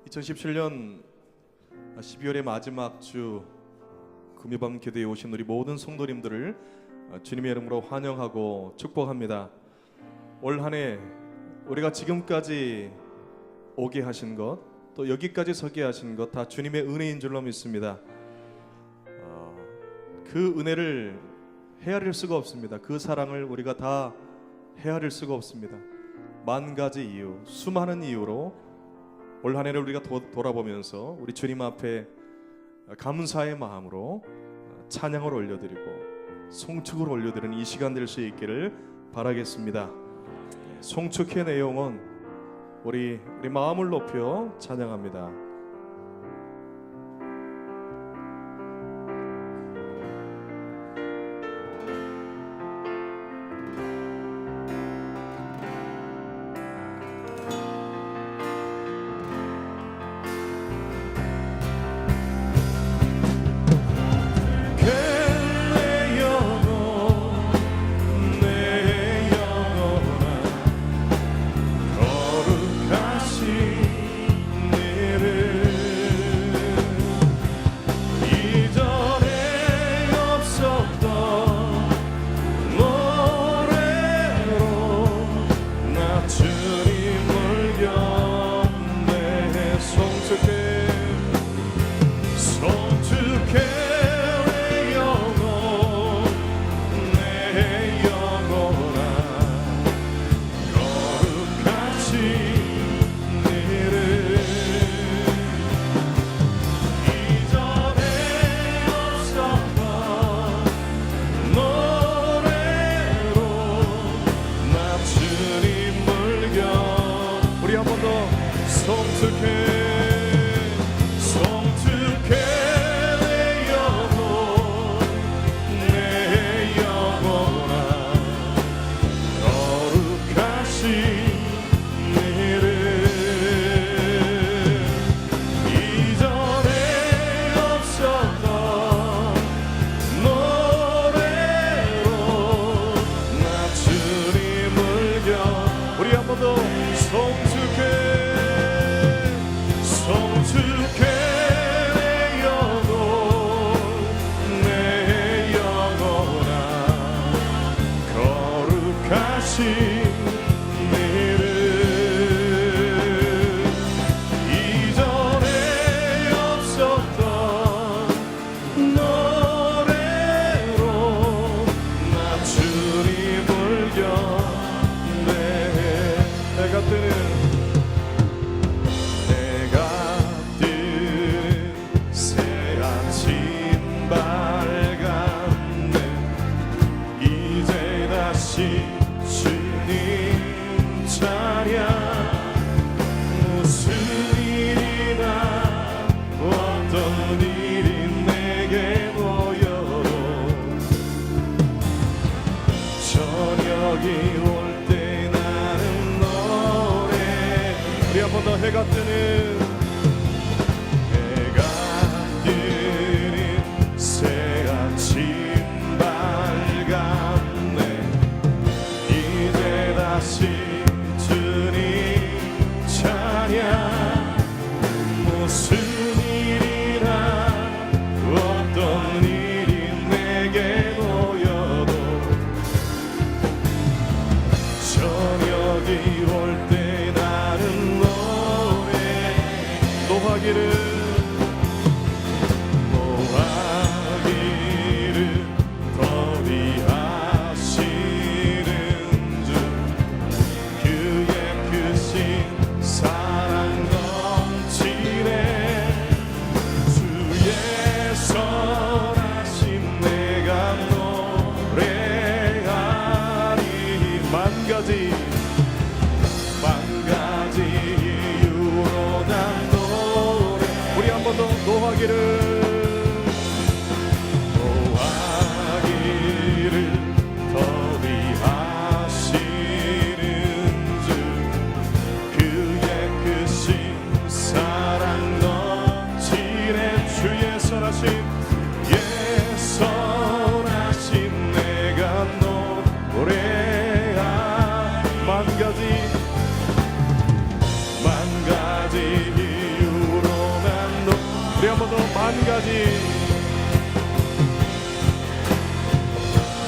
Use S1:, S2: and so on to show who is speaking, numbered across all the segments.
S1: 2017년 12월의 마지막 주 금요밤 기도에 오신 우리 모든 성도님들을 주님의 이름으로 환영하고 축복합니다. 올 한 해 우리가 지금까지 오게 하신 것, 또 여기까지 서게 하신 것 다 주님의 은혜인 줄로 믿습니다. 그 은혜를 헤아릴 수가 없습니다. 그 사랑을 우리가 다 헤아릴 수가 없습니다. 만 가지 이유, 수많은 이유로 올 한 해를 우리가 돌아보면서 우리 주님 앞에 감사의 마음으로 찬양을 올려드리고 송축을 올려드리는 이 시간 될 수 있기를 바라겠습니다. 송축의 내용은 우리 마음을 높여 찬양합니다. 해가 뜨는 새 아침 밝았네. 이제 다시 주님 찬양. 무슨 일이나 어떤 일이 내게 보여도 저녁이 올 때 나는 노하기를 더디 하시는 주 그의 크신 사랑 넘치네. 주의 선하심 내가 노래하리. 만 가지 이유로 난 노래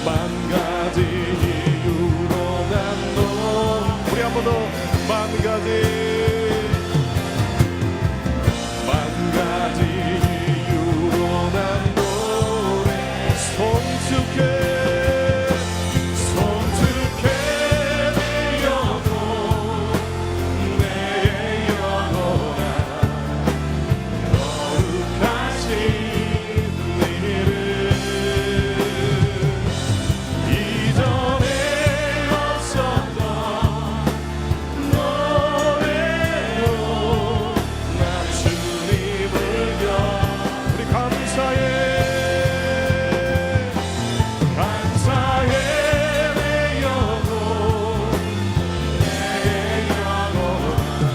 S1: 만 가지 이유로 난 너 우리 한 번 더 만 가지 이유로 난 노래 손쉽게 내 영혼 내 영혼아 거룩하신 이를 이전에 없었던 노래로 나 주님을 우리 감사해 내 영혼 내 영혼아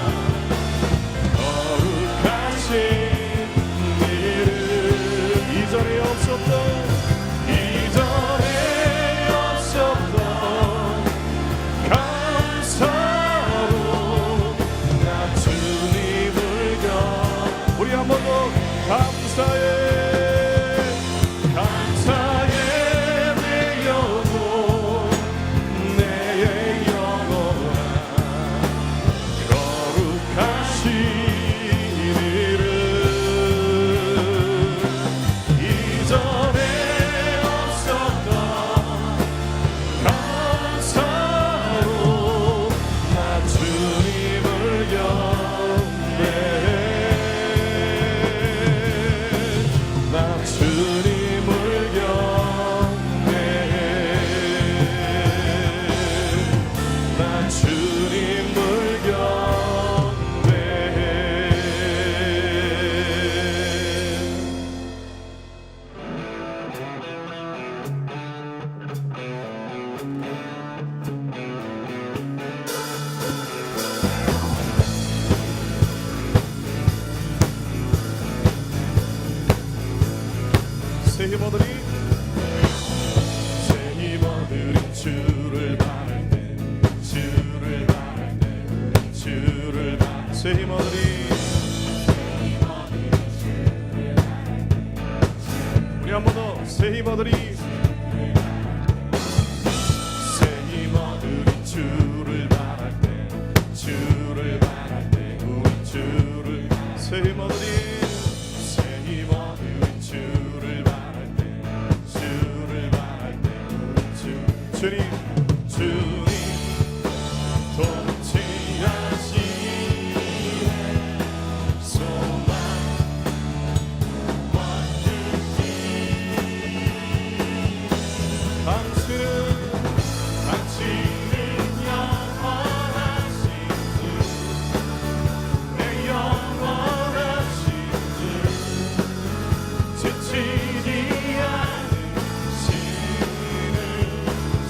S1: 거룩하신 이전에 없었던 감사로 나 주님을 우리 한 번 더 감사해 내 영혼 내 영혼아 거룩하신 이를 이전에 없었던 감사로 나 주님을 경배해 나 주님을 경배해 나 주님을 경배해 새 힘어들이 주를 바랄 때 새 힘어들이 우리 한 번 더 새 힘어들이 주를 바랄 때 우리 주를 새 힘어들이 주를 바랄 때 주님 통치하시네 소망 원주시 당신은 영원하신 내 영원하신 지치지 않는 신을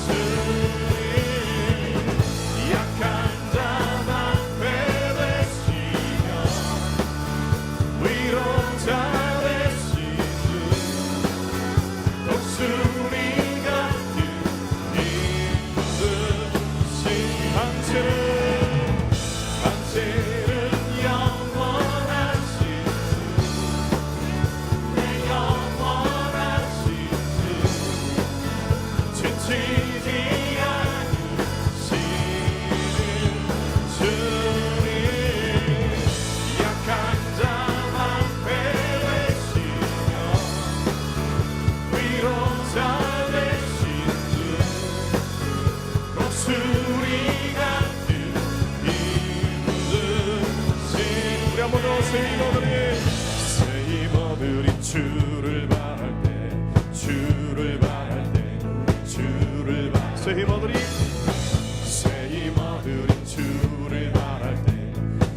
S1: 주님 약한 자만 배배시며 위로자 되시는 독수리 같은 힘드신 당신은 영원하신 내 영원하신 지치지 않는 신은 주님 약한 자만 배배시며 위로자 되시는 독수리 같은 힘드신 우리 한 번 더 새 힘어들이 주를 바랄 때 새 힘어들이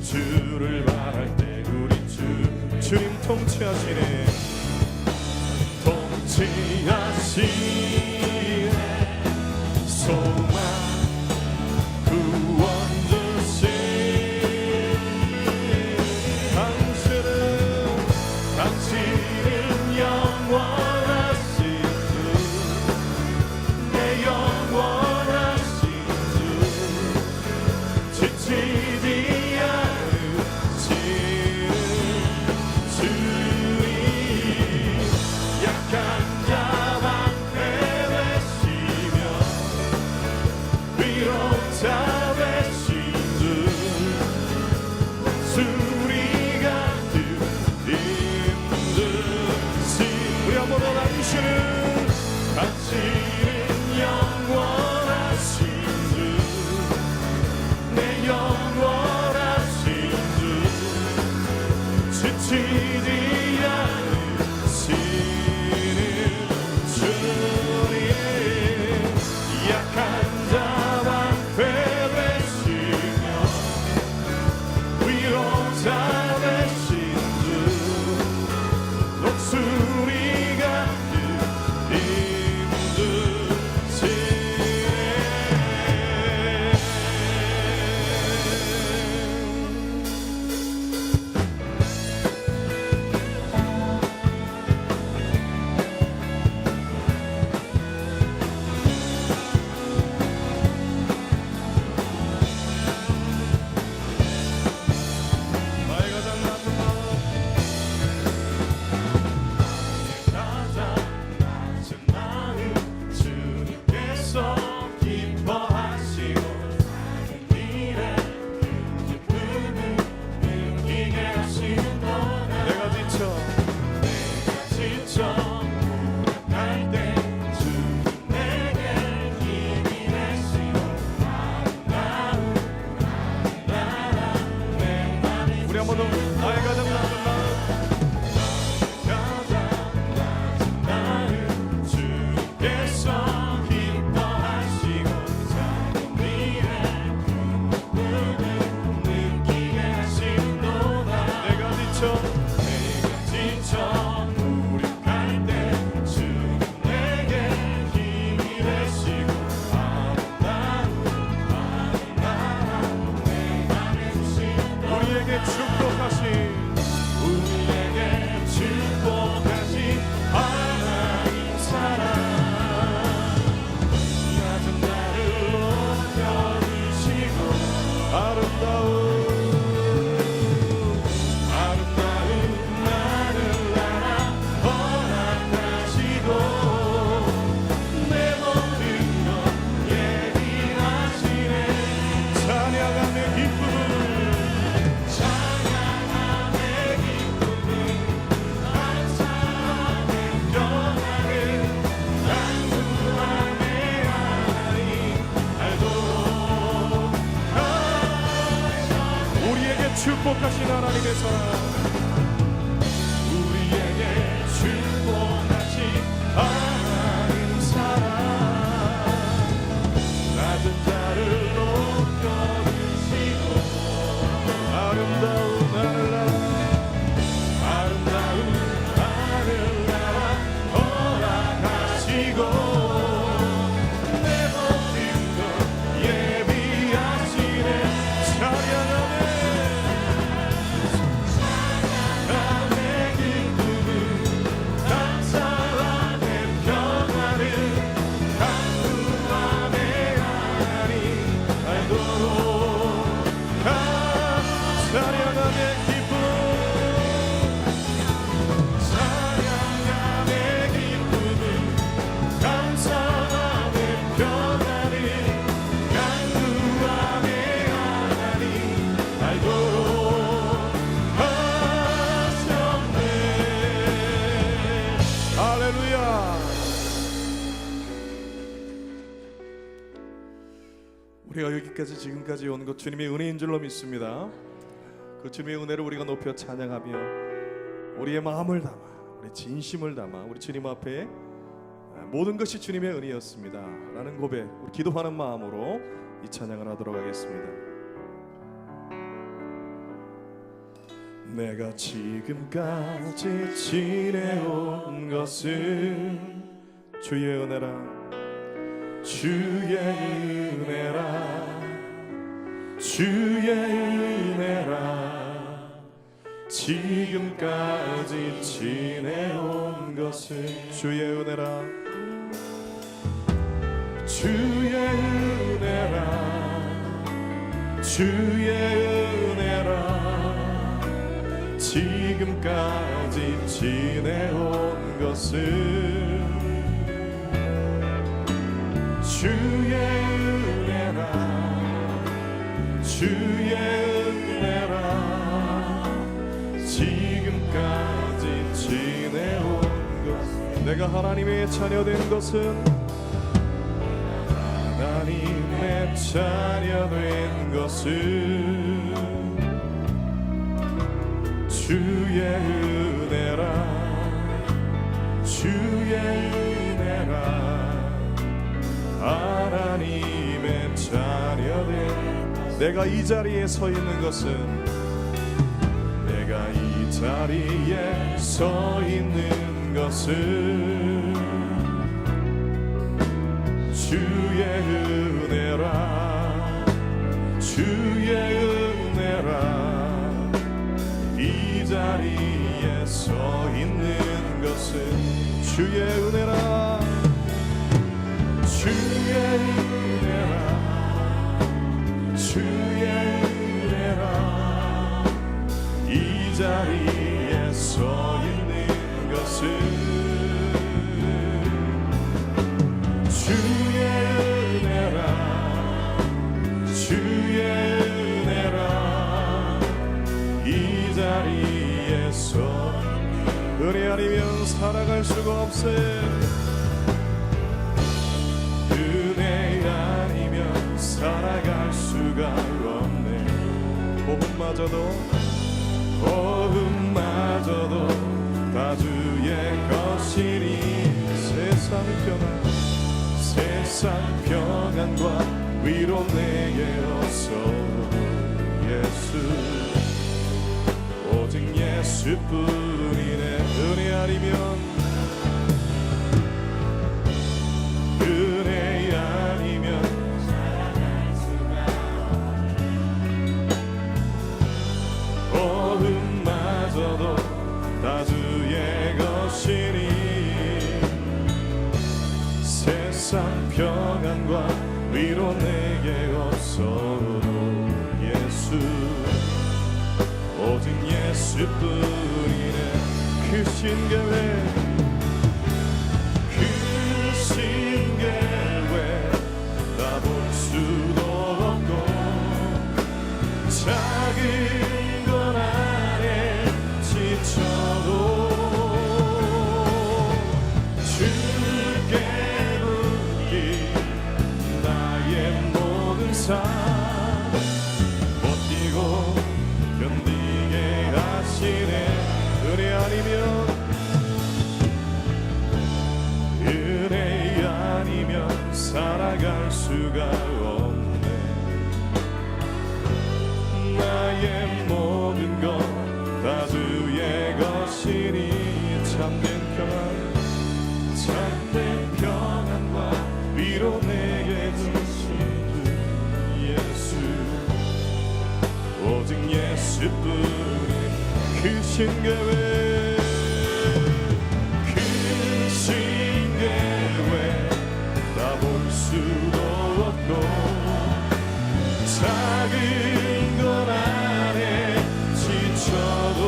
S1: 주를 바랄 때 우리 주님 통치하시네 소망 구원 주신 당신은 영원하신 내 영원하신 지치지 않으신 주님 되신 주 목소리가 축복하신 하나님의 사랑 우리에게 축복하신 하나님 사랑 낮은 자를 높여주시고 아름다운 하늘나라 허락하시고 내 모든 것 예비하시네 찬양하네 우리가 여기까지 지금까지 온 것 주님의 은혜인 줄로 믿습니다. 그 주님의 은혜를 우리가 높여 찬양하며 우리의 마음을 담아 우리 진심을 담아 우리 주님 앞에 모든 것이 주님의 은혜였습니다 라는 고백 우리 기도하는 마음으로 이 찬양을 하도록 하겠습니다. 내가 지금까지 지내온 것은 주의 은혜라 주의 은혜라 주의 은혜라 지금까지 지내온 것은 주의 은혜라 주의 은혜라 주의 은혜라 지금까지 지내온 것은 주의 은혜라 주의 은혜라 지금까지 지내온 것 내가 하나님의 자녀된 것은 하나님의 자녀된 것은 주의 은혜라 주의 은혜라 하나님의 자녀된 내가 이 자리에 서 있는 것은 내가 이 자리에 서 있는 것은 주의 은혜라, 주의 은혜라. 이 자리에 서 있는 것은 주의 은혜라, 주의 은혜라, 주의 은혜라. 이 자리에 서 있는 것은 주의 은혜라, 주의 은혜라. 이 자리에서 은혜 아니면 살아갈 수가 없어요. 은혜 아니면 살아갈 수가 없네. 호흡마저도 다 주의 것이니 세상 평안과 위로 내게 없어. 예수, 오직 예수뿐이네. 은혜 아니면, 은혜 아니면 살아갈 수가 없네. 호흡마저도 다 주의 것이니 세상 평안과 위로 내게 없어도 예수, 오직 예수뿐이네. 그 신계회, 그 신계회 나 볼 수도 없고 작은 것 안에 지쳐도 주께 묻기 나의 모든 삶 버티고 견디게 하시네. 은혜 아니면, 은혜 아니면 살아갈 수가 없네. 나의 모든 것 다 주의 것이니 참된 평안과 위로 내게 주신 예수, 오직 예수뿐인 그 신계회, 그 신계회 다 볼 수도 없고 작은 것 안에 지쳐도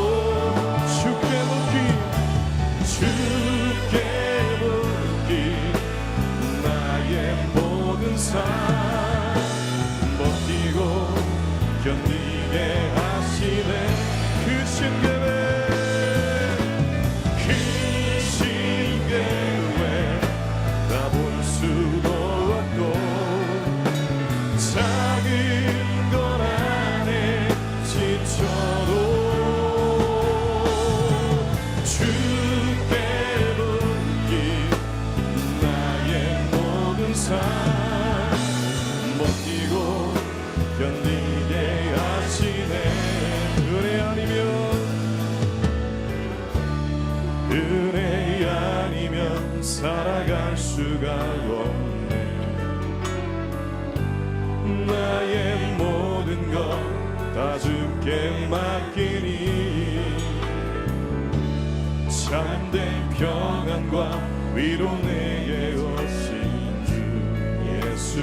S1: 주께 묻기 나의 모든 삶 버티고 견디게 하시네. 그 신계회, 그 신계회 다 볼 수도 없고 작은 것 안에 지쳐도 주께 묻기 나의 모든 삶 버티고 견디게 하시네. 은혜 아니면, 은혜 아니면 살아갈 수가 없네. 나의 모든 것 다 주께 맡기니 참된 평안과 위로 내게 오신 주 예수,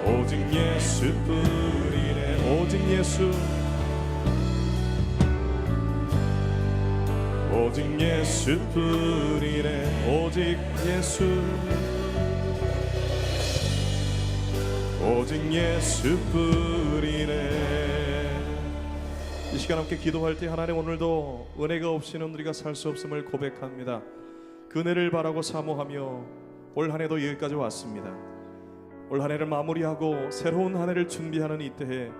S1: 오직 예수뿐이네. 오직 예수, 오직 예수뿐이네. 오직 예수, 오직 예수뿐이네. 이 시간 함께 기도할 때 하나님, 오늘도 은혜가 없이는 우리가 살 수 없음을 고백합니다. 그 은혜를 바라고 사모하며 올 한 해도 여기까지 왔습니다. 올 한 해를 마무리하고 새로운 한 해를 준비하는 이때에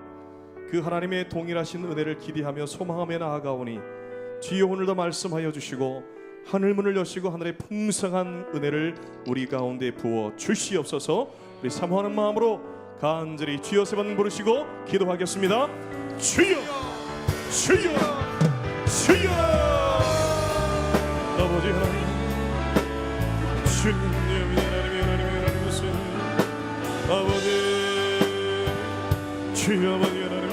S1: 그 하나님의 동일하신 은혜를 기대하며 소망하며 나아가오니 주여 오늘도 말씀하여 주시고 하늘문을 여시고 하늘의 풍성한 은혜를 우리 가운데 부어 주시옵소서. 우리 사모하는 마음으로 간절히 주여 세 번 부르시고 기도하겠습니다. 주여, 주여 주여 아버지 하나님 주님 하나님 주님 아버지 주여 아버지 하나님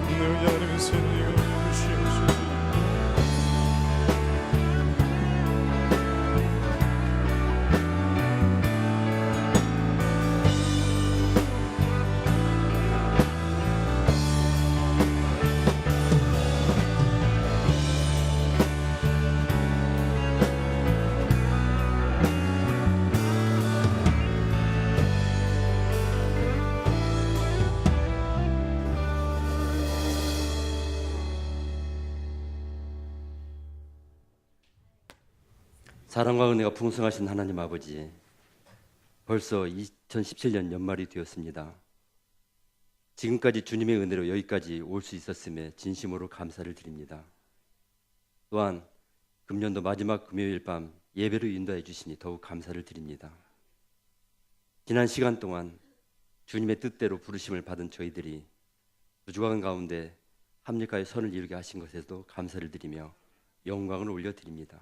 S1: 내 하나님 선생님 주시옵소서.
S2: 사랑과 은혜가 풍성하신 하나님 아버지, 벌써 2017년 연말이 되었습니다. 지금까지 주님의 은혜로 여기까지 올 수 있었음에 진심으로 감사를 드립니다. 또한 금년도 마지막 금요일 밤 예배로 인도해 주시니 더욱 감사를 드립니다. 지난 시간 동안 주님의 뜻대로 부르심을 받은 저희들이 부족한 가운데 합력하여 선을 이루게 하신 것에도 감사를 드리며 영광을 올려드립니다.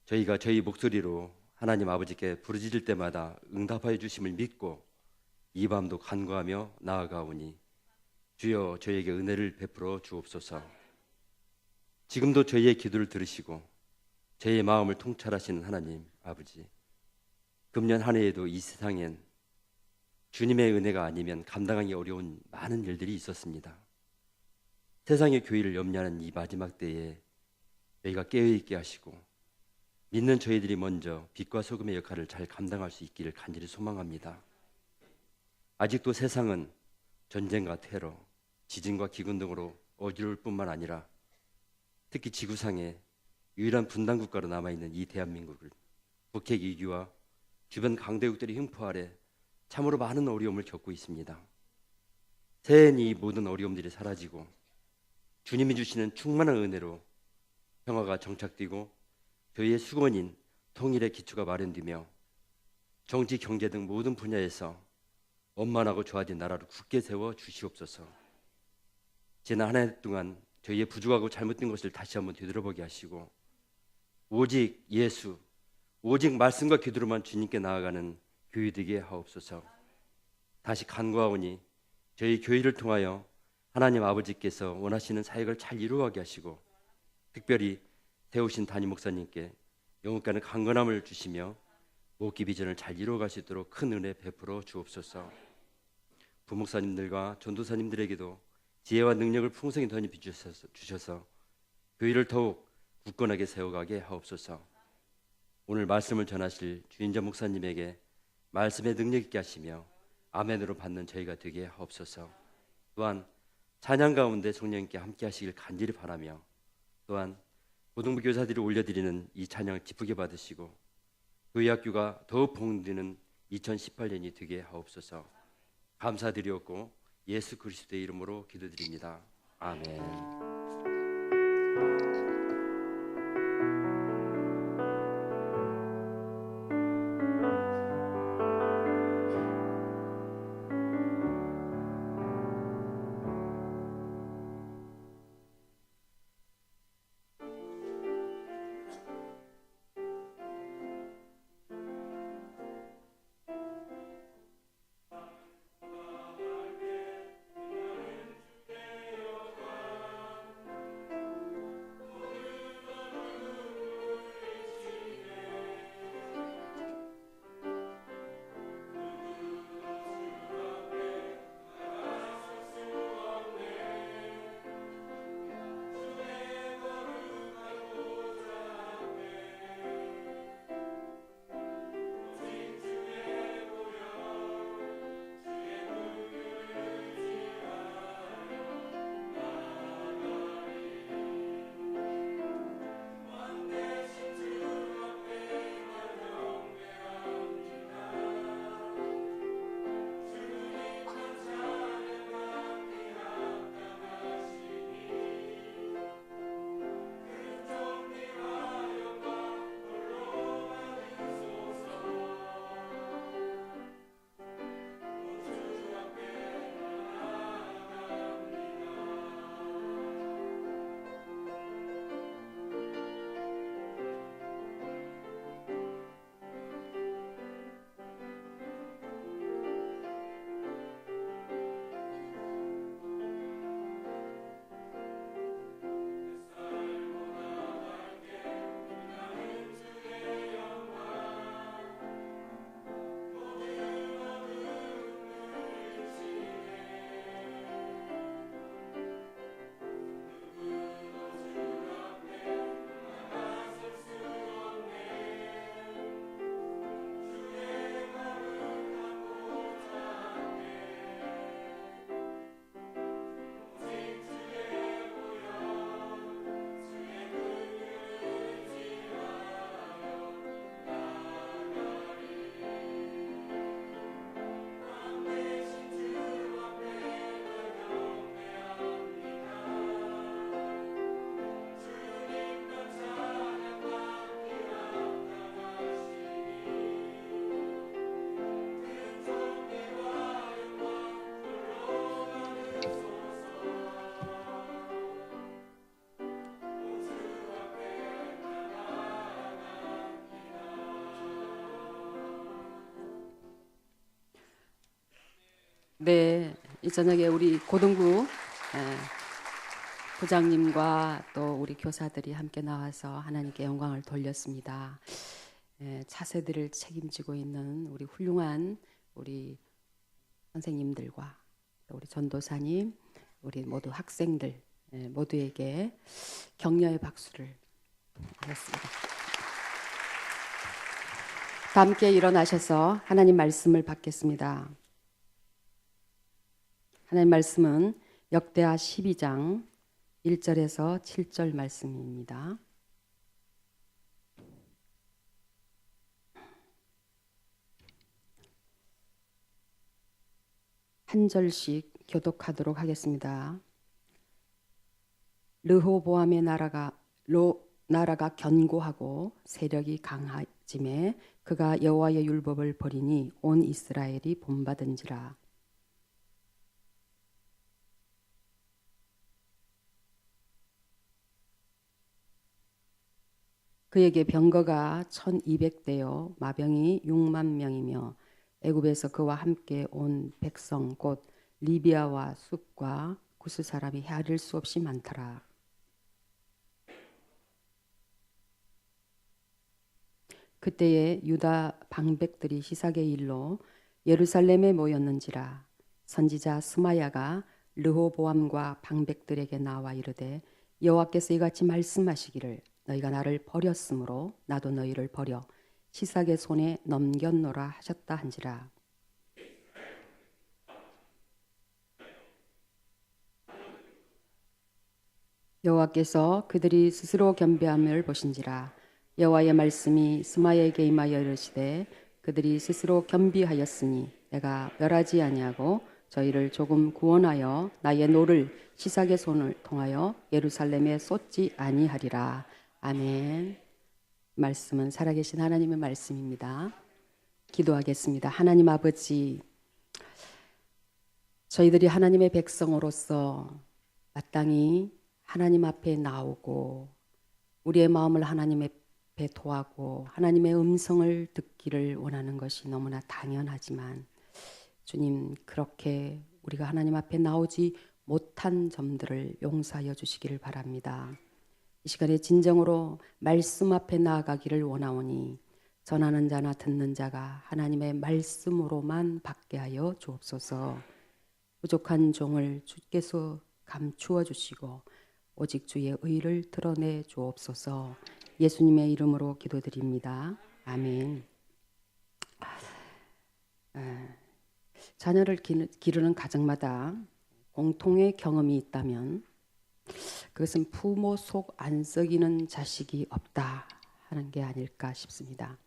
S2: 저희가 저희 목소리로 하나님 아버지께 부르짖을 때마다 응답하여 주심을 믿고 이 밤도 간구하며 나아가오니 주여 저희에게 은혜를 베풀어 주옵소서. 지금도 저희의 기도를 들으시고 저희의 마음을 통찰하시는 하나님 아버지, 금년 한 해에도 이 세상엔 주님의 은혜가 아니면 감당하기 어려운 많은 일들이 있었습니다. 세상의 교회를 염려하는 이 마지막 때에 저희가 깨어있게 하시고 믿는 저희들이 먼저 빛과 소금의 역할을 잘 감당할 수 있기를 간절히 소망합니다. 아직도 세상은 전쟁과 테러, 지진과 기근 등으로 어지러울 뿐만 아니라 특히 지구상에 유일한 분단 국가로 남아있는 이 대한민국을 북핵 위기와 주변 강대국들의 흉포 아래 참으로 많은 어려움을 겪고 있습니다. 새해엔 이 모든 어려움들이 사라지고 주님이 주시는 충만한 은혜로 평화가 정착되고 저희의 수건인 통일의 기초가 마련되며 정치, 경제 등 모든 분야에서 원만하고 좋아진 나라를 굳게 세워 주시옵소서. 지난 한 해 동안 저희의 부족하고 잘못된 것을 다시 한번 되돌아보게 하시고 오직 예수, 오직 말씀과 기도로만 주님께 나아가는 교회 되게 하옵소서. 다시 간구하오니 저희 교회를 통하여 하나님 아버지께서 원하시는 사역을 잘 이루어가게 하시고 특별히 세우신 담임 목사님께 영혼가는 강건함을 주시며 목기 비전을 잘 이루어갈 수 있도록 큰 은혜 베풀어 주옵소서. 부목사님들과 전도사님들에게도 지혜와 능력을 풍성히 더 주셔서 교회를 더욱 굳건하게 세워가게 하옵소서. 오늘 말씀을 전하실 주인자 목사님에게 말씀의 능력 있게 하시며 아멘으로 받는 저희가 되게 하옵소서. 또한 찬양 가운데 성령님께 함께 하시길 간절히 바라며 또한 고등부 교사들이 올려드리는 이 찬양을 기쁘게 받으시고 교회 학교가 더욱 복되는 2018년이 되게 하옵소서. 감사드리옵고 예수 그리스도의 이름으로 기도드립니다. 아멘.
S3: 네, 이 저녁에 우리 고등부 부장님과 또 우리 교사들이 함께 나와서 하나님께 영광을 돌렸습니다. 차세들을 책임지고 있는 우리 훌륭한 우리 선생님들과 또 우리 전도사님, 우리 모두 학생들 모두에게 격려의 박수를 드렸습니다. 다 함께 일어나셔서 하나님 말씀을 받겠습니다. 하나님 말씀은 역대하 12장 1절에서 7절 말씀입니다. 한 절씩 교독하도록 하겠습니다. 르호보암의 나라가 견고하고 세력이 강하짐에 그가 여호와의 율법을 버리니 온 이스라엘이 본받은지라. 그에게 병거가 1200대요 마병이 6만 명이며 애굽에서 그와 함께 온 백성 곧 리비아와 숲과 구스 사람이 헤아릴 수 없이 많더라. 그때에 유다 방백들이 시삭의 일로 예루살렘에 모였는지라. 선지자 스마야가 르호보암과 방백들에게 나와 이르되 여호와께서 이같이 말씀하시기를 너희가 나를 버렸으므로 나도 너희를 버려 시삭의 손에 넘겼노라 하셨다 한지라. 여호와께서 그들이 스스로 겸비함을 보신지라. 여호와의 말씀이 스마야에게 임하여 이르시되 그들이 스스로 겸비하였으니 내가 멸하지 아니하고 저희를 조금 구원하여 나의 노를 시삭의 손을 통하여 예루살렘에 쏟지 아니하리라. 아멘. 말씀은 살아계신 하나님의 말씀입니다. 기도하겠습니다. 하나님 아버지, 저희들이 하나님의 백성으로서 마땅히 하나님 앞에 나오고 우리의 마음을 하나님의 앞에 토하고 하나님의 음성을 듣기를 원하는 것이 너무나 당연하지만 주님, 그렇게 우리가 하나님 앞에 나오지 못한 점들을 용서하여 주시기를 바랍니다. 이 시간에 진정으로 말씀 앞에 나아가기를 원하오니 전하는 자나 듣는 자가 하나님의 말씀으로만 받게 하여 주옵소서. 부족한 종을 주께서 감추어 주시고 오직 주의 의를 드러내 주옵소서. 예수님의 이름으로 기도드립니다. 아멘. 자녀를 기르는 가정마다 공통의 경험이 있다면 그것은 부모 속 안 썩이는 자식이 없다 하는 게 아닐까 싶습니다.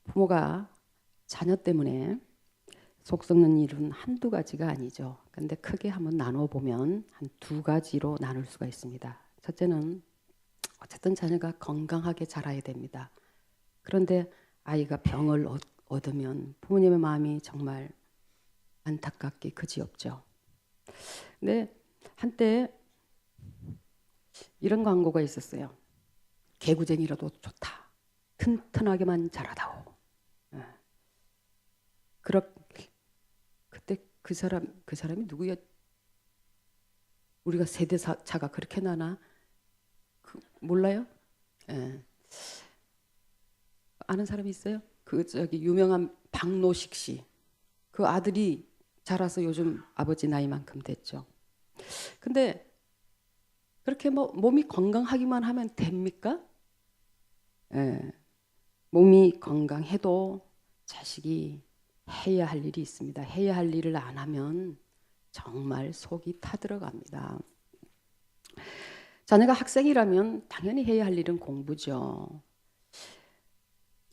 S3: 부모가 자녀 때문에 속 썩는 일은 한두 가지가 아니죠. 근데 크게 한번 나눠보면 한 두 가지로 나눌 수가 있습니다. 첫째는 어쨌든 자녀가 건강하게 자라야 됩니다. 그런데 아이가 병을 얻으면 부모님의 마음이 정말 안타깝게 그지없죠. 근데 한때 이런 광고가 있었어요. 개구쟁이라도 좋다. 튼튼하게만 자라다오. 그때 그 사람이 누구야? 우리가 세대 차가 그렇게 나나? 몰라요? 아는 사람이 있어요? 유명한 박노식 씨. 그 아들이 자라서 요즘 아버지 나이만큼 됐죠. 근데 그렇게 몸이 건강하기만 하면 됩니까? 몸이 건강해도 자식이 해야 할 일이 있습니다. 해야 할 일을 안 하면 정말 속이 타들어갑니다. 자녀가 학생이라면 당연히 해야 할 일은 공부죠.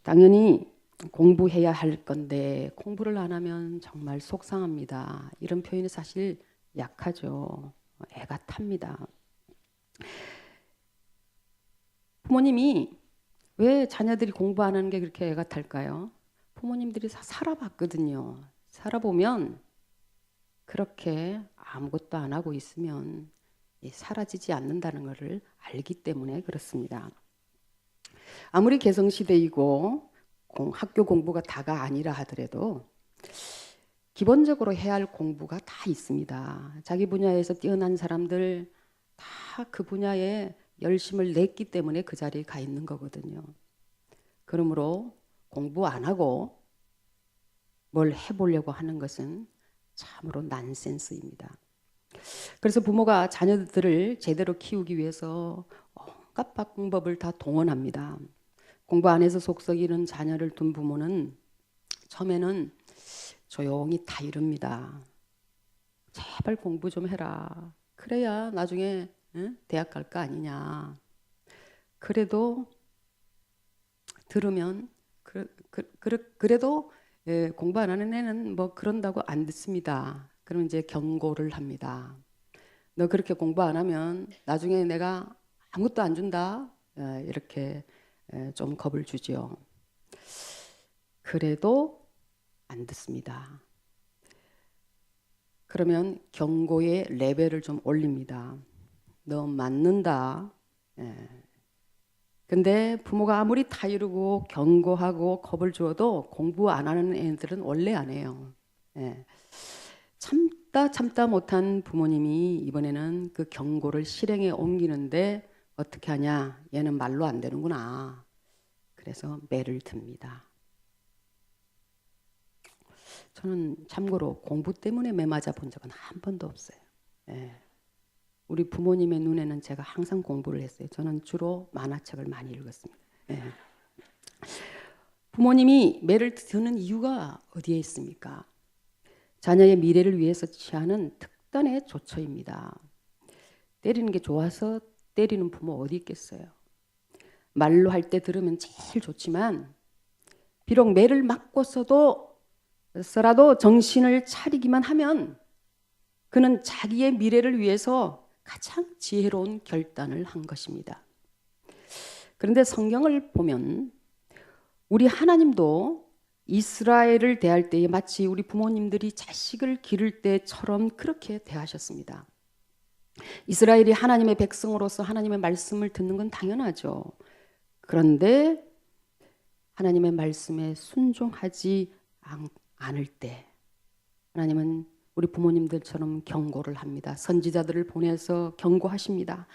S3: 당연히 공부해야 할 건데 공부를 안 하면 정말 속상합니다. 이런 표현이 사실 약하죠. 애가 탑니다. 부모님이 왜 자녀들이 공부 안 하는 게 그렇게 애가 탈까요? 부모님들이 살아봤거든요. 살아보면 그렇게 아무것도 안 하고 있으면 사라지지 않는다는 것을 알기 때문에 그렇습니다. 아무리 개성시대이고 학교 공부가 다가 아니라 하더라도 기본적으로 해야 할 공부가 다 있습니다. 자기 분야에서 뛰어난 사람들 다 그 분야에 열심을 냈기 때문에 그 자리에 가 있는 거거든요. 그러므로 공부 안 하고 뭘 해보려고 하는 것은 참으로 난센스입니다. 그래서 부모가 자녀들을 제대로 키우기 위해서 온갖 방법을 다 동원합니다. 공부 안 해서 속 썩이는 자녀를 둔 부모는 처음에는 조용히 다 이릅니다. 제발 공부 좀 해라. 그래야 나중에 대학 갈 거 아니냐. 그래도 들으면 그래도 공부 안 하는 애는 뭐 그런다고 안 듣습니다. 그럼 이제 경고를 합니다. 너 그렇게 공부 안 하면 나중에 내가 아무것도 안 준다. 이렇게 좀 겁을 주지요. 그래도 안 듣습니다. 그러면 경고의 레벨을 좀 올립니다. 너 맞는다. 근데 부모가 아무리 다 이루고 경고하고 겁을 주어도 공부 안 하는 애들은 원래 안 해요. 참다 못한 부모님이 이번에는 그 경고를 실행에 옮기는데 어떻게 하냐? 얘는 말로 안 되는구나. 그래서 매를 듭니다. 저는 참고로 공부 때문에 매 맞아 본 적은 한 번도 없어요. 우리 부모님의 눈에는 제가 항상 공부를 했어요. 저는 주로 만화책을 많이 읽었습니다. 부모님이 매를 드는 이유가 어디에 있습니까? 자녀의 미래를 위해서 취하는 특단의 조처입니다. 때리는 게 좋아서 때리는 부모 어디 있겠어요? 말로 할 때 들으면 제일 좋지만 비록 매를 맞고서라도 정신을 차리기만 하면 그는 자기의 미래를 위해서 가장 지혜로운 결단을 한 것입니다. 그런데 성경을 보면 우리 하나님도 이스라엘을 대할 때에 마치 우리 부모님들이 자식을 기를 때처럼 그렇게 대하셨습니다. 이스라엘이 하나님의 백성으로서 하나님의 말씀을 듣는 건 당연하죠. 그런데 하나님의 말씀에 순종하지 않을 때 하나님은 우리 부모님들처럼 경고를 합니다. 선지자들을 보내서 경고하십니다.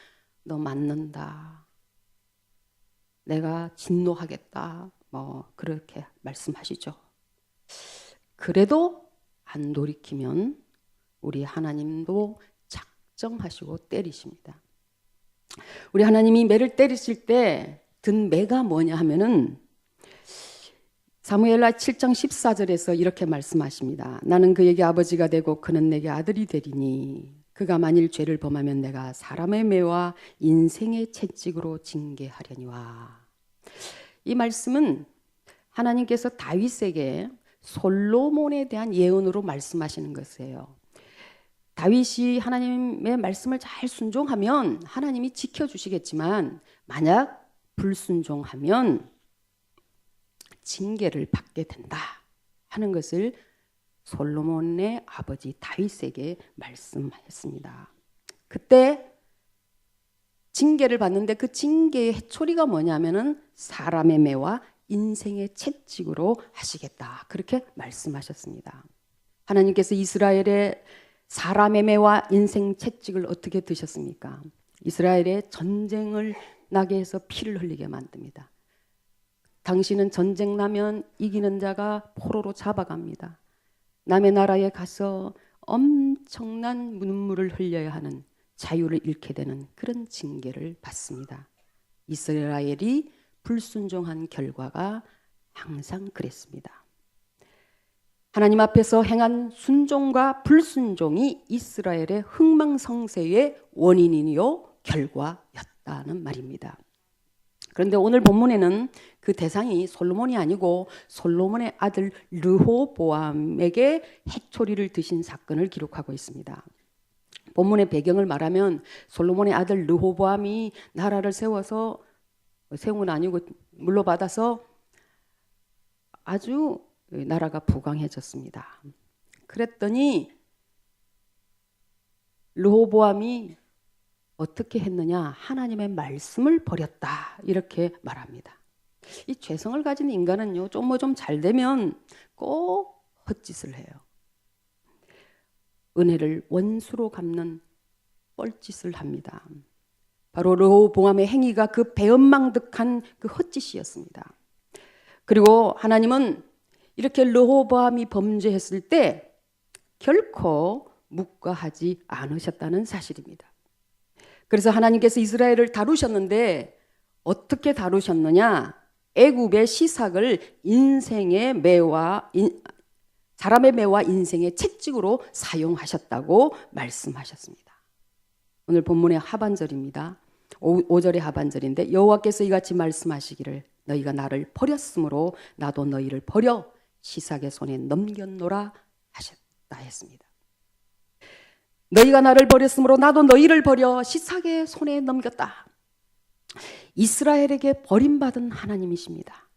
S3: 너 맞는다. 내가 진노하겠다. 뭐 그렇게 말씀하시죠. 그래도 안 돌이키면 우리 하나님도 작정하시고 때리십니다. 우리 하나님이 매를 때리실 때 든 매가 뭐냐 하면은 사무엘하 7장 14절에서 이렇게 말씀하십니다. 나는 그에게 아버지가 되고 그는 내게 아들이 되리니 그가 만일 죄를 범하면 내가 사람의 매와 인생의 채찍으로 징계하려니와. 이 말씀은 하나님께서 다윗에게 솔로몬에 대한 예언으로 말씀하시는 것이에요. 다윗이 하나님의 말씀을 잘 순종하면 하나님이 지켜주시겠지만 만약 불순종하면 징계를 받게 된다 하는 것을 솔로몬의 아버지 다윗에게 말씀하였습니다. 그때 징계를 받는데 그 징계의 해초리가 뭐냐면은 사람의 매와 인생의 채찍으로 하시겠다 그렇게 말씀하셨습니다. 하나님께서 이스라엘의 사람의 매와 인생 채찍을 어떻게 드셨습니까? 이스라엘의 전쟁을 나게 해서 피를 흘리게 만듭니다. 당신은 전쟁 나면 이기는 자가 포로로 잡아갑니다. 남의 나라에 가서 엄청난 눈물을 흘려야 하는 자유를 잃게 되는 그런 징계를 받습니다. 이스라엘이 불순종한 결과가 항상 그랬습니다. 하나님 앞에서 행한 순종과 불순종이 이스라엘의 흥망성쇠의 원인이요 결과였다는 말입니다. 그런데 오늘 본문에는 그 대상이 솔로몬이 아니고 솔로몬의 아들 르호보암에게 해초리를 드신 사건을 기록하고 있습니다. 본문의 배경을 말하면 솔로몬의 아들 르호보암이 나라를 세워서 세운 건 아니고 물러받아서 아주 나라가 부강해졌습니다. 그랬더니 르호보암이 어떻게 했느냐? 하나님의 말씀을 버렸다. 이렇게 말합니다. 이 죄성을 가진 인간은요, 좀 잘 되면 꼭 헛짓을 해요. 은혜를 원수로 갚는 뻘짓을 합니다. 바로 르호보암의 행위가 그 배은망덕한 그 헛짓이었습니다. 그리고 하나님은 이렇게 르호보암이 범죄했을 때 결코 묵과하지 않으셨다는 사실입니다. 그래서 하나님께서 이스라엘을 다루셨는데 어떻게 다루셨느냐? 애굽의 시삭을 인생의 매와 사람의 매와 인생의 채찍으로 사용하셨다고 말씀하셨습니다. 오늘 본문의 하반절입니다. 5절의 하반절인데 여호와께서 이같이 말씀하시기를 너희가 나를 버렸으므로 나도 너희를 버려 시삭의 손에 넘겼노라 하셨다 했습니다. 너희가 나를 버렸으므로 나도 너희를 버려 시삭의 손에 넘겼다. 이스라엘에게 버림받은 하나님이십니다.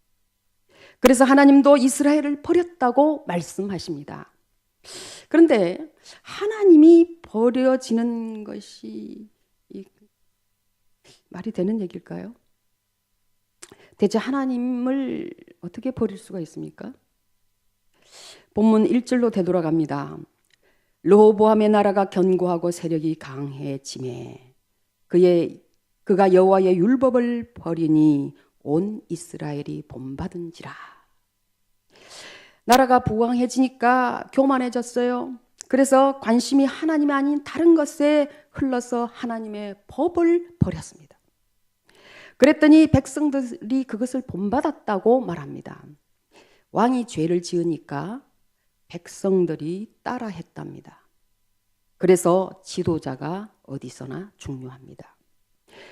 S3: 그래서 하나님도 이스라엘을 버렸다고 말씀하십니다. 그런데 하나님이 버려지는 것이 말이 되는 얘기일까요? 대체 하나님을 어떻게 버릴 수가 있습니까? 본문 1절로 되돌아갑니다. 르호보암의 나라가 견고하고 세력이 강해지매 그가 여호와의 율법을 버리니 온 이스라엘이 본받은지라. 나라가 부강해지니까 교만해졌어요. 그래서 관심이 하나님이 아닌 다른 것에 흘러서 하나님의 법을 버렸습니다. 그랬더니 백성들이 그것을 본받았다고 말합니다. 왕이 죄를 지으니까 백성들이 따라했답니다. 그래서 지도자가 어디서나 중요합니다.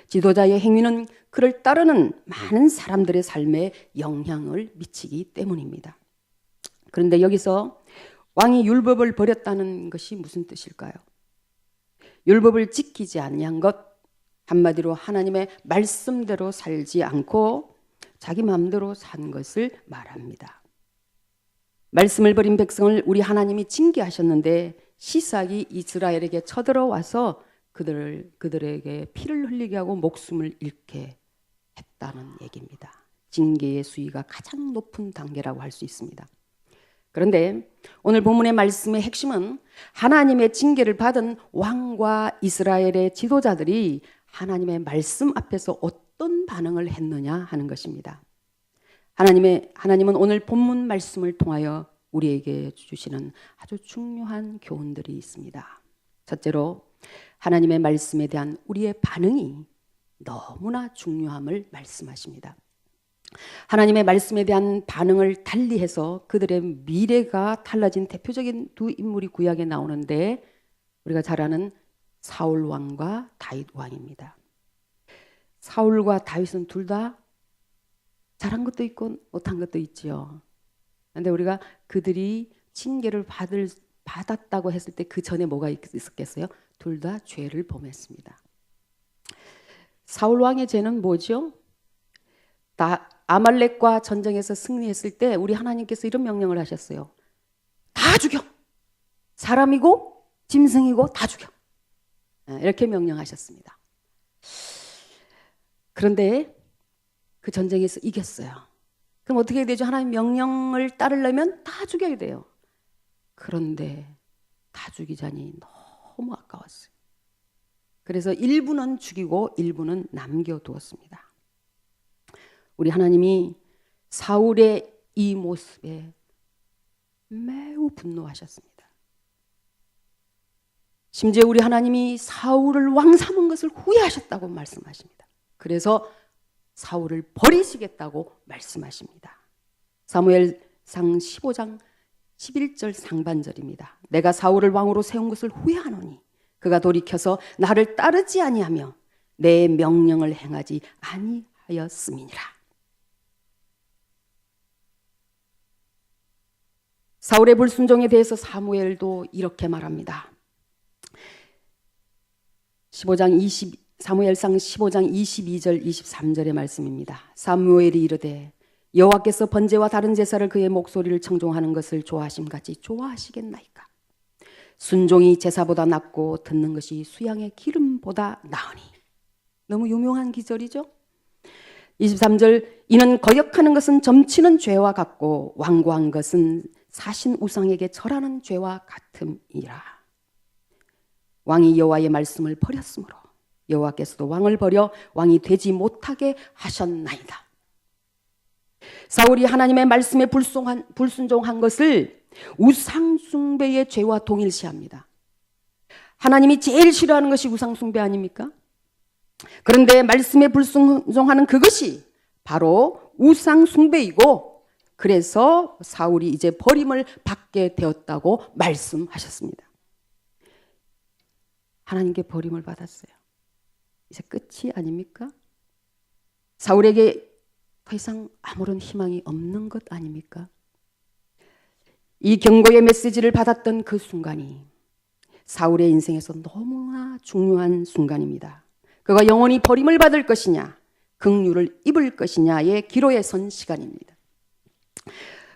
S3: 지도자의 행위는 그를 따르는 많은 사람들의 삶에 영향을 미치기 때문입니다. 그런데 여기서 왕이 율법을 버렸다는 것이 무슨 뜻일까요? 율법을 지키지 아니한 것, 한마디로 하나님의 말씀대로 살지 않고 자기 마음대로 산 것을 말합니다. 말씀을 버린 백성을 우리 하나님이 징계하셨는데 시삭이 이스라엘에게 쳐들어와서 그들에게 피를 흘리게 하고 목숨을 잃게 했다는 얘기입니다. 징계의 수위가 가장 높은 단계라고 할 수 있습니다. 그런데 오늘 본문의 말씀의 핵심은 하나님의 징계를 받은 왕과 이스라엘의 지도자들이 하나님의 말씀 앞에서 어떤 반응을 했느냐 하는 것입니다. 하나님은 오늘 본문 말씀을 통하여 우리에게 주시는 아주 중요한 교훈들이 있습니다. 첫째로 하나님의 말씀에 대한 우리의 반응이 너무나 중요함을 말씀하십니다. 하나님의 말씀에 대한 반응을 달리해서 그들의 미래가 달라진 대표적인 두 인물이 구약에 나오는데 우리가 잘 아는 사울 왕과 다윗 왕입니다. 사울과 다윗은 둘 다 잘한 것도 있고 못한 것도 있지요. 그런데 우리가 그들이 징계를 받았다고 했을 때 그 전에 뭐가 있었겠어요? 둘 다 죄를 범했습니다. 사울 왕의 죄는 뭐죠? 아말렉과 전쟁에서 승리했을 때 우리 하나님께서 이런 명령을 하셨어요. 다 죽여. 사람이고 짐승이고 다 죽여. 이렇게 명령하셨습니다. 그런데 그 전쟁에서 이겼어요. 그럼 어떻게 되죠? 하나님 명령을 따르려면 다 죽여야 돼요. 그런데 다 죽이자니 너무 아까웠어요. 그래서 일부는 죽이고 일부는 남겨두었습니다. 우리 하나님이 사울의 이 모습에 매우 분노하셨습니다. 심지어 우리 하나님이 사울을 왕 삼은 것을 후회하셨다고 말씀하십니다. 그래서 사울을 버리시겠다고 말씀하십니다. 사무엘상 15장 11절 상반절입니다. 내가 사울을 왕으로 세운 것을 후회하노니 그가 돌이켜서 나를 따르지 아니하며 내 명령을 행하지 아니하였음이니라. 사울의 불순종에 대해서 사무엘도 이렇게 말합니다. 사무엘상 15장 22절 23절의 말씀입니다. 사무엘이 이르되 여호와께서 번제와 다른 제사를 그의 목소리를 청종하는 것을 좋아하심같이 좋아하시겠나이까. 순종이 제사보다 낫고 듣는 것이 수양의 기름보다 나으니. 너무 유명한 기절이죠. 23절 이는 거역하는 것은 점치는 죄와 같고 완고한 것은 사신 우상에게 절하는 죄와 같음이라. 왕이 여호와의 말씀을 버렸으므로 여호와께서도 왕을 버려 왕이 되지 못하게 하셨나이다. 사울이 하나님의 말씀에 불순종한 것을 우상숭배의 죄와 동일시합니다. 하나님이 제일 싫어하는 것이 우상숭배 아닙니까? 그런데 말씀에 불순종하는 그것이 바로 우상숭배이고, 그래서 사울이 이제 버림을 받게 되었다고 말씀하셨습니다. 하나님께 버림을 받았어요. 이제 끝이 아닙니까? 사울에게 더 이상 아무런 희망이 없는 것 아닙니까? 이 경고의 메시지를 받았던 그 순간이 사울의 인생에서 너무나 중요한 순간입니다. 그가 영원히 버림을 받을 것이냐, 긍휼을 입을 것이냐의 기로에 선 시간입니다.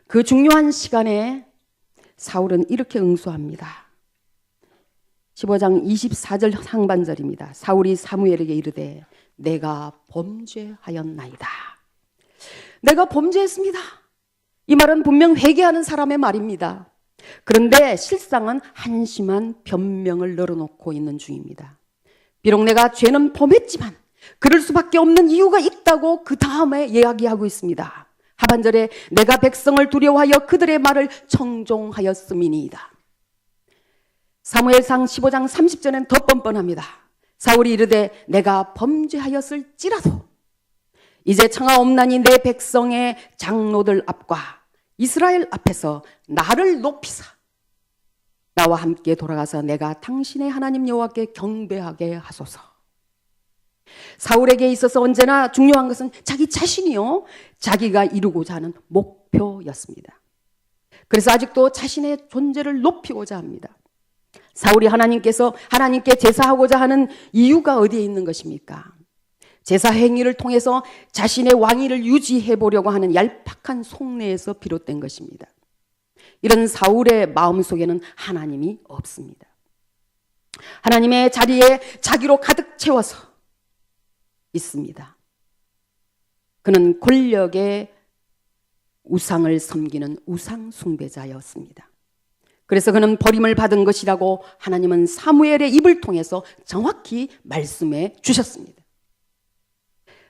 S3: 그 중요한 시간에 사울은 이렇게 응수합니다. 15장 24절 상반절입니다. 사울이 사무엘에게 이르되 내가 범죄하였나이다. 내가 범죄했습니다. 이 말은 분명 회개하는 사람의 말입니다. 그런데 실상은 한심한 변명을 널어놓고 있는 중입니다. 비록 내가 죄는 범했지만 그럴 수밖에 없는 이유가 있다고 그 다음에 이야기하고 있습니다. 하반절에 내가 백성을 두려워하여 그들의 말을 청종하였음이니이다. 사무엘상 15장 30절엔 더 뻔뻔합니다. 사울이 이르되 내가 범죄하였을지라도 이제 청하옵나니 내 백성의 장로들 앞과 이스라엘 앞에서 나를 높이사 나와 함께 돌아가서 내가 당신의 하나님 여호와께 경배하게 하소서. 사울에게 있어서 언제나 중요한 것은 자기 자신이요, 자기가 이루고자 하는 목표였습니다. 그래서 아직도 자신의 존재를 높이고자 합니다. 사울이 하나님께 제사하고자 하는 이유가 어디에 있는 것입니까? 제사 행위를 통해서 자신의 왕위를 유지해 보려고 하는 얄팍한 속내에서 비롯된 것입니다. 이런 사울의 마음속에는 하나님이 없습니다. 하나님의 자리에 자기로 가득 채워서 있습니다. 그는 권력의 우상을 섬기는 우상 숭배자였습니다. 그래서 그는 버림을 받은 것이라고 하나님은 사무엘의 입을 통해서 정확히 말씀해 주셨습니다.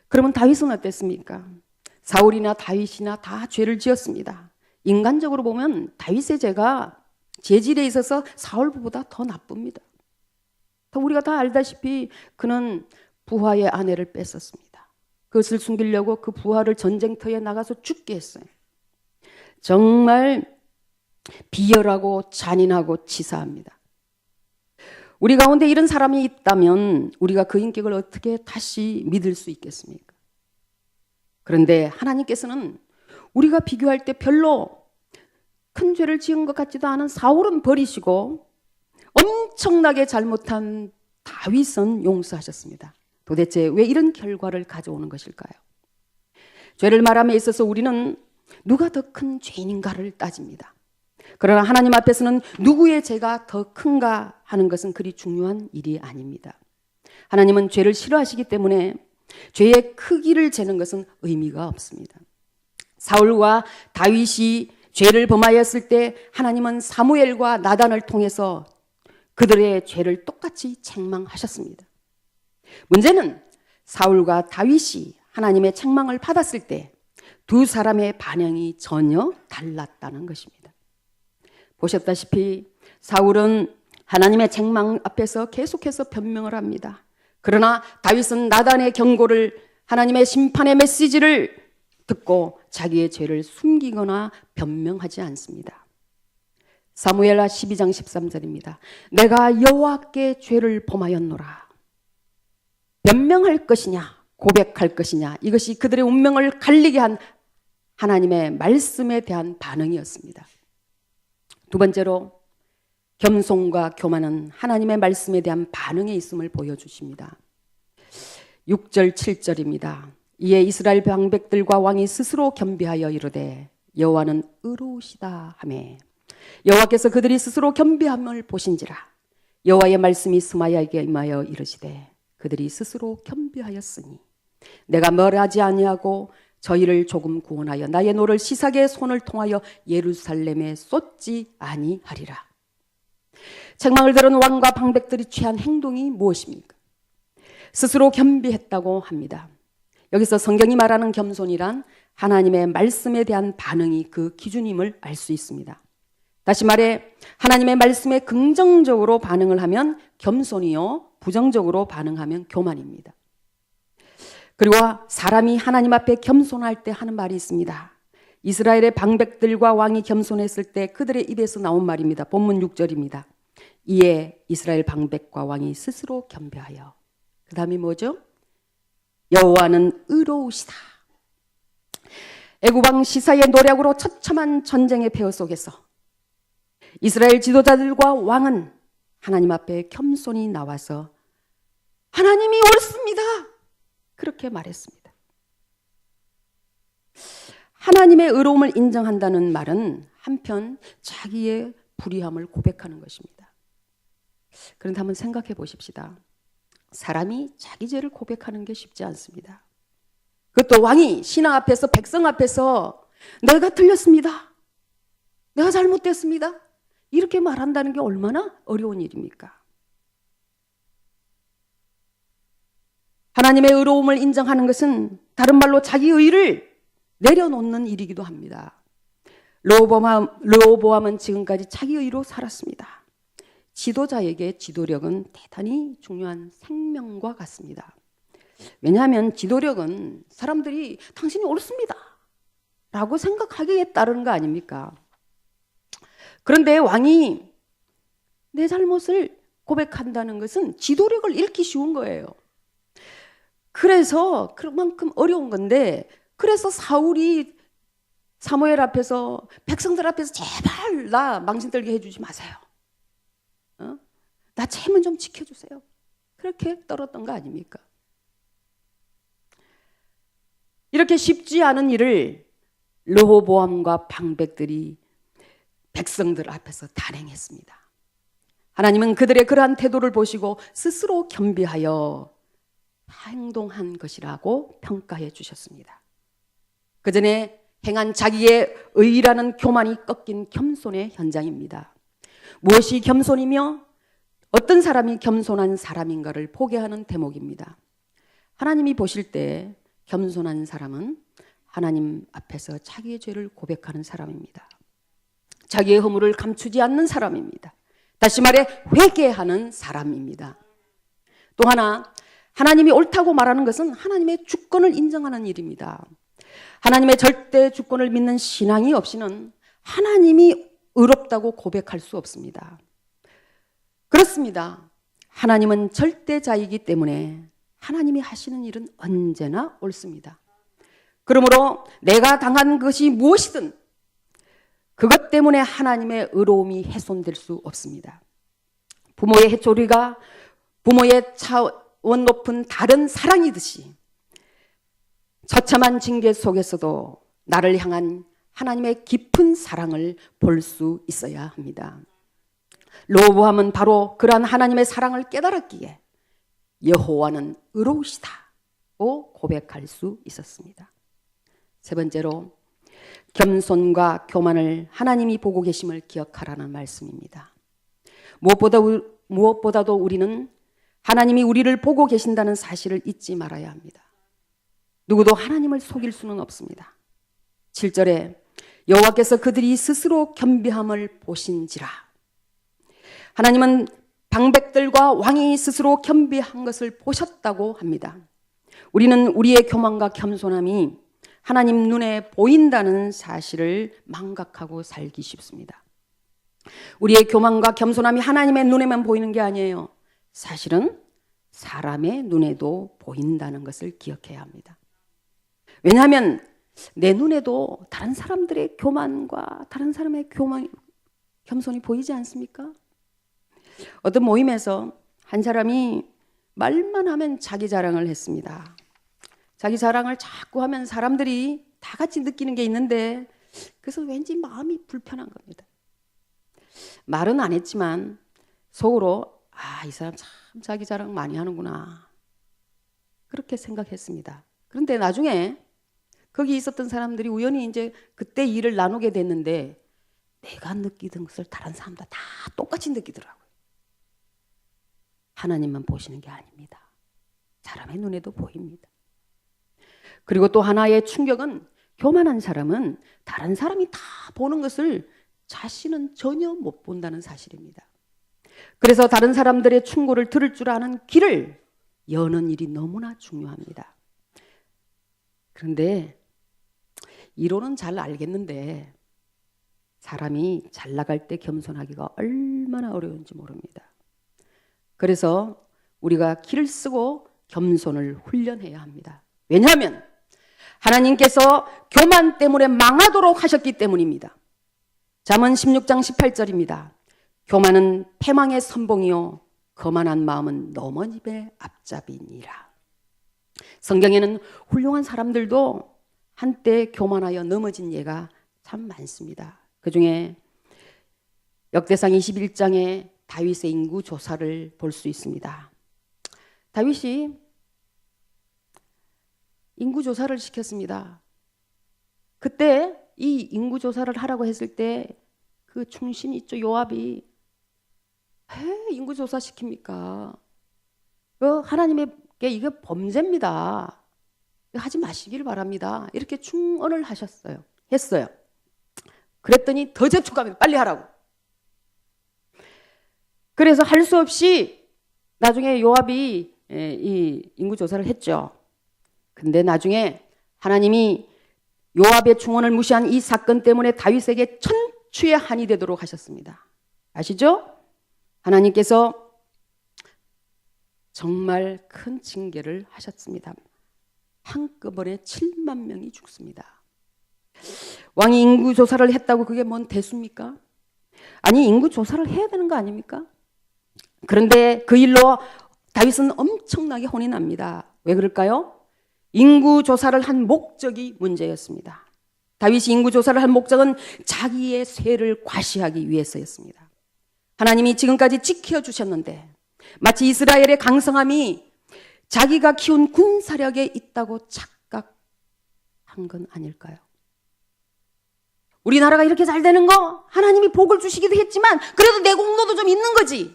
S3: 그러면 다윗은 어땠습니까? 사울이나 다윗이나 다 죄를 지었습니다. 인간적으로 보면 다윗의 죄가 죄질에 있어서 사울보다 더 나쁩니다. 우리가 다 알다시피 그는 부하의 아내를 뺐었습니다. 그것을 숨기려고 그 부하를 전쟁터에 나가서 죽게 했어요. 정말 비열하고 잔인하고 치사합니다. 우리 가운데 이런 사람이 있다면 우리가 그 인격을 어떻게 다시 믿을 수 있겠습니까? 그런데 하나님께서는 우리가 비교할 때 별로 큰 죄를 지은 것 같지도 않은 사울은 버리시고 엄청나게 잘못한 다윗은 용서하셨습니다. 도대체 왜 이런 결과를 가져오는 것일까요? 죄를 말함에 있어서 우리는 누가 더 큰 죄인인가를 따집니다. 그러나 하나님 앞에서는 누구의 죄가 더 큰가 하는 것은 그리 중요한 일이 아닙니다. 하나님은 죄를 싫어하시기 때문에 죄의 크기를 재는 것은 의미가 없습니다. 사울과 다윗이 죄를 범하였을 때 하나님은 사무엘과 나단을 통해서 그들의 죄를 똑같이 책망하셨습니다. 문제는 사울과 다윗이 하나님의 책망을 받았을 때 두 사람의 반응이 전혀 달랐다는 것입니다. 보셨다시피 사울은 하나님의 책망 앞에서 계속해서 변명을 합니다. 그러나 다윗은 나단의 경고를, 하나님의 심판의 메시지를 듣고 자기의 죄를 숨기거나 변명하지 않습니다. 사무엘하 12장 13절입니다. 내가 여호와께 죄를 범하였노라. 변명할 것이냐 고백할 것이냐, 이것이 그들의 운명을 갈리게 한 하나님의 말씀에 대한 반응이었습니다. 두 번째로 겸손과 교만은 하나님의 말씀에 대한 반응에 있음을 보여주십니다. 6절 7절입니다. 이에 이스라엘 방백들과 왕이 스스로 겸비하여 이르되 여호와는 의로우시다 하매 여호와께서 그들이 스스로 겸비함을 보신지라 여호와의 말씀이 스마야에게 임하여 이르시되 그들이 스스로 겸비하였으니 내가 멸하지 아니하고 저희를 조금 구원하여 나의 노를 시삭의 손을 통하여 예루살렘에 쏟지 아니하리라. 책망을 들은 왕과 방백들이 취한 행동이 무엇입니까? 스스로 겸비했다고 합니다. 여기서 성경이 말하는 겸손이란 하나님의 말씀에 대한 반응이 그 기준임을 알 수 있습니다. 다시 말해 하나님의 말씀에 긍정적으로 반응을 하면 겸손이요, 부정적으로 반응하면 교만입니다. 그리고 사람이 하나님 앞에 겸손할 때 하는 말이 있습니다. 이스라엘의 방백들과 왕이 겸손했을 때 그들의 입에서 나온 말입니다. 본문 6절입니다. 이에 이스라엘 방백과 왕이 스스로 겸비하여, 그 다음이 뭐죠? 여호와는 의로우시다. 애굽왕 시사의 노력으로 처참한 전쟁의 폐허 속에서 이스라엘 지도자들과 왕은 하나님 앞에 겸손히 나와서 하나님이 옳습니다, 그렇게 말했습니다. 하나님의 의로움을 인정한다는 말은 한편 자기의 불의함을 고백하는 것입니다. 그런데 한번 생각해 보십시다. 사람이 자기 죄를 고백하는 게 쉽지 않습니다. 그것도 왕이 신하 앞에서, 백성 앞에서 내가 틀렸습니다, 내가 잘못됐습니다, 이렇게 말한다는 게 얼마나 어려운 일입니까? 하나님의 의로움을 인정하는 것은 다른 말로 자기 의를 내려놓는 일이기도 합니다. 르호보암은 지금까지 자기 의로 살았습니다. 지도자에게 지도력은 대단히 중요한 생명과 같습니다. 왜냐하면 지도력은 사람들이 당신이 옳습니다 라고 생각하기에 따르는 거 아닙니까? 그런데 왕이 내 잘못을 고백한다는 것은 지도력을 잃기 쉬운 거예요. 그래서 그만큼 어려운 건데, 그래서 사울이 사무엘 앞에서, 백성들 앞에서 제발 나 망신들게 해주지 마세요, 나 죄만 좀 지켜주세요, 그렇게 떨었던 거 아닙니까? 이렇게 쉽지 않은 일을 르호보암과 방백들이 백성들 앞에서 단행했습니다. 하나님은 그들의 그러한 태도를 보시고 스스로 겸비하여 행동한 것이라고 평가해 주셨습니다. 그 전에 행한 자기의 의라는 교만이 꺾인 겸손의 현장입니다. 무엇이 겸손이며 어떤 사람이 겸손한 사람인가를 보게 하는 대목입니다. 하나님이 보실 때 겸손한 사람은 하나님 앞에서 자기의 죄를 고백하는 사람입니다. 자기의 허물을 감추지 않는 사람입니다. 다시 말해 회개하는 사람입니다. 또 하나, 하나님이 옳다고 말하는 것은 하나님의 주권을 인정하는 일입니다. 하나님의 절대 주권을 믿는 신앙이 없이는 하나님이 의롭다고 고백할 수 없습니다. 그렇습니다. 하나님은 절대자이기 때문에 하나님이 하시는 일은 언제나 옳습니다. 그러므로 내가 당한 것이 무엇이든 그것 때문에 하나님의 의로움이 훼손될 수 없습니다. 부모의 해초리가 부모의 차원 높은 다른 사랑이듯이 처참한 징계 속에서도 나를 향한 하나님의 깊은 사랑을 볼 수 있어야 합니다. 르호보암은 바로 그러한 하나님의 사랑을 깨달았기에 여호와는 의로우시다고 고백할 수 있었습니다. 세 번째로, 겸손과 교만을 하나님이 보고 계심을 기억하라는 말씀입니다. 무엇보다도 우리는 하나님이 우리를 보고 계신다는 사실을 잊지 말아야 합니다. 누구도 하나님을 속일 수는 없습니다. 7절에 여호와께서 그들이 스스로 겸비함을 보신지라. 하나님은 방백들과 왕이 스스로 겸비한 것을 보셨다고 합니다. 우리는 우리의 교만과 겸손함이 하나님 눈에 보인다는 사실을 망각하고 살기 쉽습니다. 우리의 교만과 겸손함이 하나님의 눈에만 보이는 게 아니에요. 사실은 사람의 눈에도 보인다는 것을 기억해야 합니다. 왜냐하면 내 눈에도 다른 사람들의 교만과 다른 사람의 겸손이 보이지 않습니까? 어떤 모임에서 한 사람이 말만 하면 자기 자랑을 했습니다. 자기 자랑을 자꾸 하면 사람들이 다 같이 느끼는 게 있는데, 그래서 왠지 마음이 불편한 겁니다. 말은 안 했지만 속으로 이 사람 참 자기 자랑 많이 하는구나, 그렇게 생각했습니다. 그런데 나중에 거기 있었던 사람들이 우연히 이제 그때 일을 나누게 됐는데 내가 느끼던 것을 다른 사람들 다 똑같이 느끼더라고요. 하나님만 보시는 게 아닙니다. 사람의 눈에도 보입니다. 그리고 또 하나의 충격은 교만한 사람은 다른 사람이 다 보는 것을 자신은 전혀 못 본다는 사실입니다. 그래서 다른 사람들의 충고를 들을 줄 아는 귀를 여는 일이 너무나 중요합니다. 그런데 이론은 잘 알겠는데 사람이 잘 나갈 때 겸손하기가 얼마나 어려운지 모릅니다. 그래서 우리가 기를 쓰고 겸손을 훈련해야 합니다. 왜냐하면 하나님께서 교만 때문에 망하도록 하셨기 때문입니다. 잠언 16장 18절입니다. 교만은 패망의 선봉이요 거만한 마음은 너머집의 앞잡이니라. 성경에는 훌륭한 사람들도 한때 교만하여 넘어진 예가 참 많습니다. 그 중에 역대상 21장에 다윗의 인구 조사를 볼 수 있습니다. 다윗이 인구 조사를 시켰습니다. 그때 이 인구 조사를 하라고 했을 때 그 충신이 있죠. 요압이 왜 인구 조사 시킵니까? 하나님께 이게 범죄입니다. 하지 마시길 바랍니다. 이렇게 충언을 했어요. 그랬더니 더 재촉하면 빨리 하라고. 그래서 할 수 없이 나중에 요압이 이 인구 조사를 했죠. 근데 나중에 하나님이 요압의 충언을 무시한 이 사건 때문에 다윗에게 천추의 한이 되도록 하셨습니다. 아시죠? 하나님께서 정말 큰 징계를 하셨습니다. 한꺼번에 7만 명이 죽습니다. 왕이 인구 조사를 했다고 그게 뭔 대수입니까? 아니, 인구 조사를 해야 되는 거 아닙니까? 그런데 그 일로 다윗은 엄청나게 혼이 납니다. 왜 그럴까요? 인구 조사를 한 목적이 문제였습니다. 다윗이 인구 조사를 한 목적은 자기의 쇠를 과시하기 위해서였습니다. 하나님이 지금까지 지켜주셨는데 마치 이스라엘의 강성함이 자기가 키운 군사력에 있다고 착각한 건 아닐까요? 우리나라가 이렇게 잘 되는 거 하나님이 복을 주시기도 했지만 그래도 내 공로도 좀 있는 거지.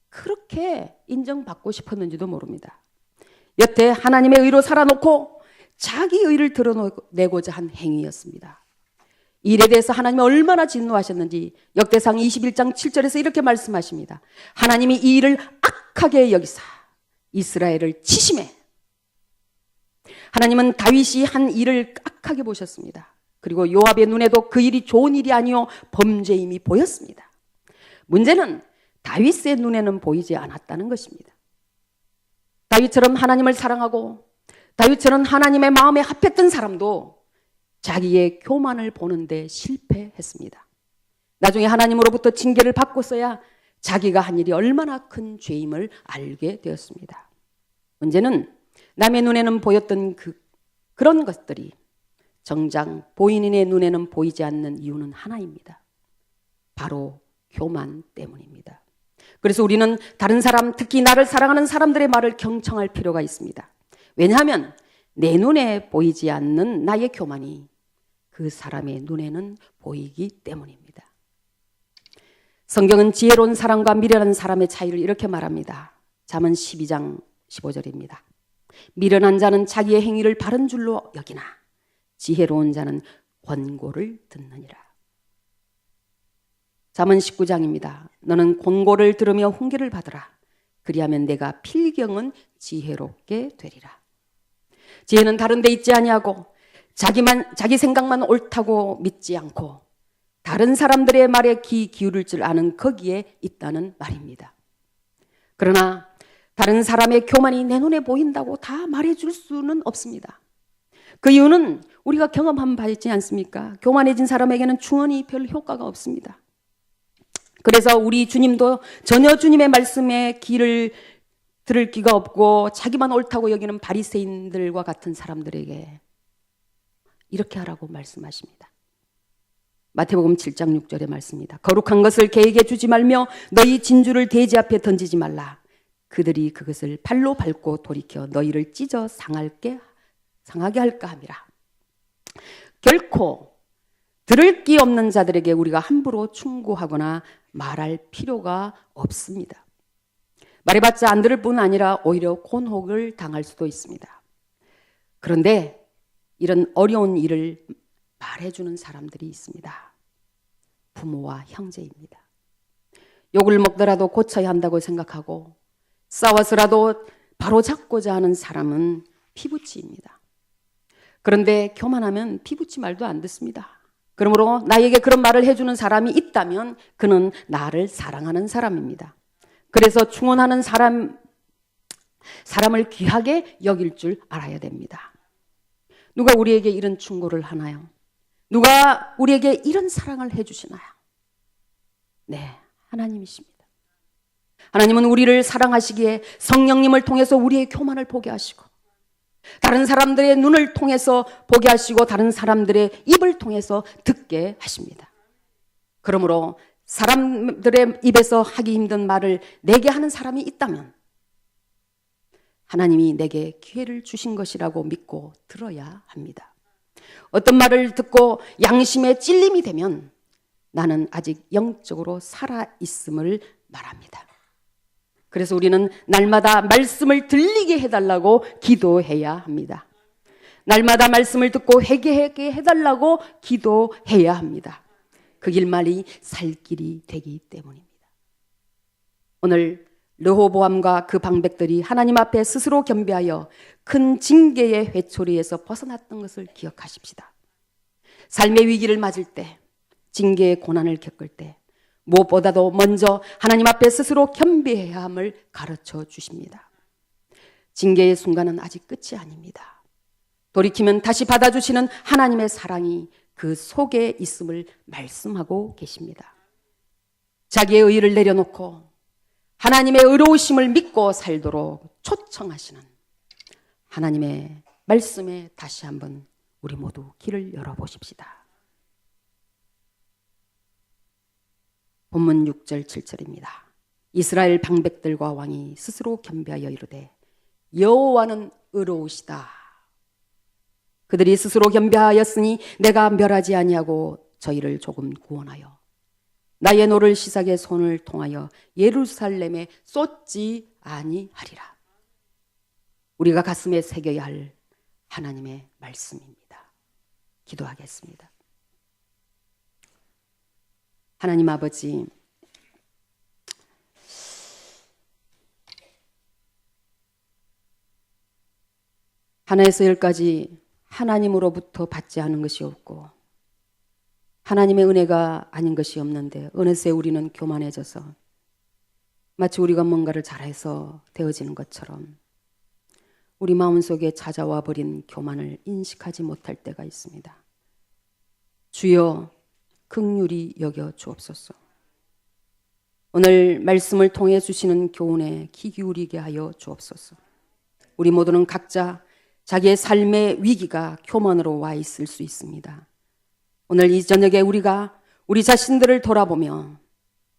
S3: 그렇게 인정받고 싶었는지도 모릅니다. 여태 하나님의 의로 살아놓고 자기 의를 드러내고자 한 행위였습니다. 이 일에 대해서 하나님이 얼마나 진노하셨는지 역대상 21장 7절에서 이렇게 말씀하십니다. 하나님이 이 일을 악하게 여기사 이스라엘을 치심해. 하나님은 다윗이 한 일을 악하게 보셨습니다. 그리고 요압의 눈에도 그 일이 좋은 일이 아니요 범죄임이 보였습니다. 문제는 다윗의 눈에는 보이지 않았다는 것입니다. 다윗처럼 하나님을 사랑하고 다윗처럼 하나님의 마음에 합했던 사람도 자기의 교만을 보는데 실패했습니다. 나중에 하나님으로부터 징계를 받고서야 자기가 한 일이 얼마나 큰 죄임을 알게 되었습니다. 문제는 남의 눈에는 보였던 그런 것들이 정작 보이는의 눈에는 보이지 않는 이유는 하나입니다. 바로 교만 때문입니다. 그래서 우리는 다른 사람, 특히 나를 사랑하는 사람들의 말을 경청할 필요가 있습니다. 왜냐하면 내 눈에 보이지 않는 나의 교만이 그 사람의 눈에는 보이기 때문입니다. 성경은 지혜로운 사람과 미련한 사람의 차이를 이렇게 말합니다. 잠언 12장 15절입니다. 미련한 자는 자기의 행위를 바른 줄로 여기나 지혜로운 자는 권고를 듣느니라. 잠언 19장입니다. 너는 권고를 들으며 훈계를 받으라. 그리하면 내가 필경은 지혜롭게 되리라. 지혜는 다른 데 있지 아니하고 자기 생각만 옳다고 믿지 않고 다른 사람들의 말에 귀 기울일 줄 아는 거기에 있다는 말입니다. 그러나 다른 사람의 교만이 내 눈에 보인다고 다 말해줄 수는 없습니다. 그 이유는 우리가 경험한 바 있지 않습니까? 교만해진 사람에게는 충언이 별 효과가 없습니다. 그래서 우리 주님도 전혀 주님의 말씀에 귀를 들을 귀가 없고 자기만 옳다고 여기는 바리새인들과 같은 사람들에게 이렇게 하라고 말씀하십니다. 마태복음 7장 6절의 말씀입니다. 거룩한 것을 개에게 주지 말며 너희 진주를 돼지 앞에 던지지 말라. 그들이 그것을 발로 밟고 돌이켜 너희를 찢어 상하게 할까 함이라. 결코 들을 귀 없는 자들에게 우리가 함부로 충고하거나 말할 필요가 없습니다. 말해봤자 안 들을 뿐 아니라 오히려 곤혹을 당할 수도 있습니다. 그런데 이런 어려운 일을 말해주는 사람들이 있습니다. 부모와 형제입니다. 욕을 먹더라도 고쳐야 한다고 생각하고 싸워서라도 바로 잡고자 하는 사람은 피부치입니다. 그런데 교만하면 피부치 말도 안 듣습니다. 그러므로 나에게 그런 말을 해주는 사람이 있다면 그는 나를 사랑하는 사람입니다. 그래서 충원하는 사람을 귀하게 여길 줄 알아야 됩니다. 누가 우리에게 이런 충고를 하나요? 누가 우리에게 이런 사랑을 해주시나요? 네, 하나님이십니다. 하나님은 우리를 사랑하시기에 성령님을 통해서 우리의 교만을 보게 하시고 다른 사람들의 눈을 통해서 보게 하시고 다른 사람들의 입을 통해서 듣게 하십니다. 그러므로 사람들의 입에서 하기 힘든 말을 내게 하는 사람이 있다면 하나님이 내게 기회를 주신 것이라고 믿고 들어야 합니다. 어떤 말을 듣고 양심에 찔림이 되면 나는 아직 영적으로 살아있음을 말합니다. 그래서 우리는 날마다 말씀을 들리게 해달라고 기도해야 합니다. 날마다 말씀을 듣고 회개하게 해달라고 기도해야 합니다. 그 길만이 살 길이 되기 때문입니다. 오늘 르호보암과 그 방백들이 하나님 앞에 스스로 겸비하여 큰 징계의 회초리에서 벗어났던 것을 기억하십시다. 삶의 위기를 맞을 때, 징계의 고난을 겪을 때 무엇보다도 먼저 하나님 앞에 스스로 겸비해야 함을 가르쳐 주십니다. 징계의 순간은 아직 끝이 아닙니다. 돌이키면 다시 받아주시는 하나님의 사랑이 그 속에 있음을 말씀하고 계십니다. 자기의 의의를 내려놓고 하나님의 의로우심을 믿고 살도록 초청하시는 하나님의 말씀에 다시 한번 우리 모두 길을 열어보십시다. 본문 6절 7절입니다. 이스라엘 방백들과 왕이 스스로 겸비하여 이르되 여호와는 의로우시다. 그들이 스스로 겸비하였으니 내가 멸하지 아니하고 저희를 조금 구원하여 나의 노를 시삭의 손을 통하여 예루살렘에 쏟지 아니하리라. 우리가 가슴에 새겨야 할 하나님의 말씀입니다. 기도하겠습니다. 하나님 아버지, 하나에서 열까지 하나님으로부터 받지 않은 것이 없고 하나님의 은혜가 아닌 것이 없는데 어느새 우리는 교만해져서 마치 우리가 뭔가를 잘해서 되어지는 것처럼 우리 마음속에 찾아와 버린 교만을 인식하지 못할 때가 있습니다. 주여 긍휼히 여겨 주옵소서. 오늘 말씀을 통해 주시는 교훈에 귀 기울이게 하여 주옵소서. 우리 모두는 각자 자기의 삶의 위기가 교만으로 와 있을 수 있습니다. 오늘 이 저녁에 우리가 우리 자신들을 돌아보며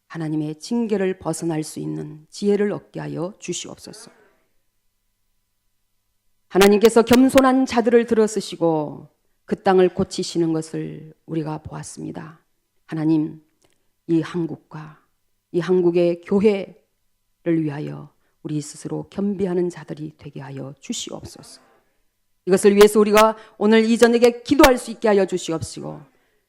S3: 하나님의 징계를 벗어날 수 있는 지혜를 얻게 하여 주시옵소서. 하나님께서 겸손한 자들을 들어쓰시고 그 땅을 고치시는 것을 우리가 보았습니다. 하나님, 이 한국과 이 한국의 교회를 위하여 우리 스스로 겸비하는 자들이 되게 하여 주시옵소서. 이것을 위해서 우리가 오늘 이 저녁에 기도할 수 있게 하여 주시옵시고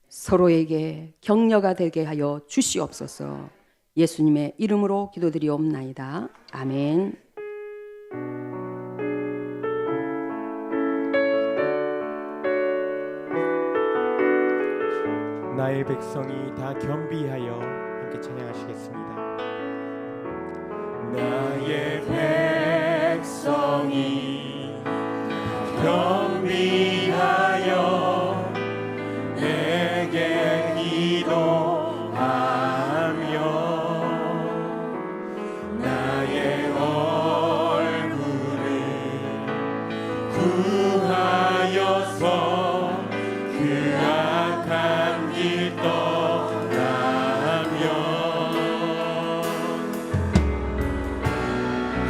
S3: 서로에게 격려가 되게 하여 주시옵소서. 예수님의 이름으로 기도드리옵나이다. 아멘.
S4: 나의 백성이 다 겸비하여 함께 찬양하시겠습니다. 나의 백성이 겸비하여 내게 기도하며 나의 얼굴을 구하여서 그 악한 길 떠나며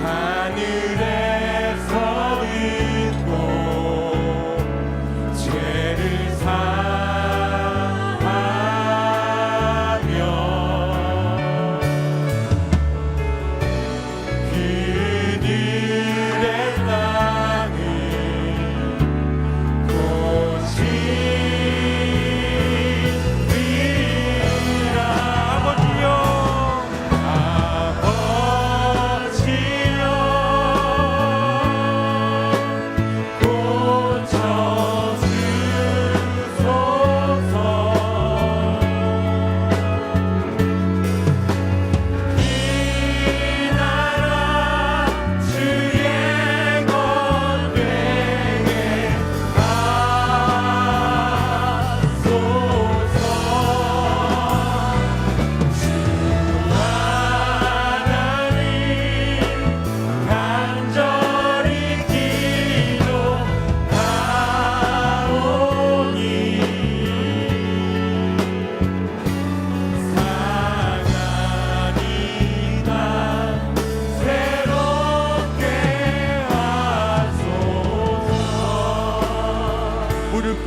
S4: 하늘에서 듣고 죄를 사하며 그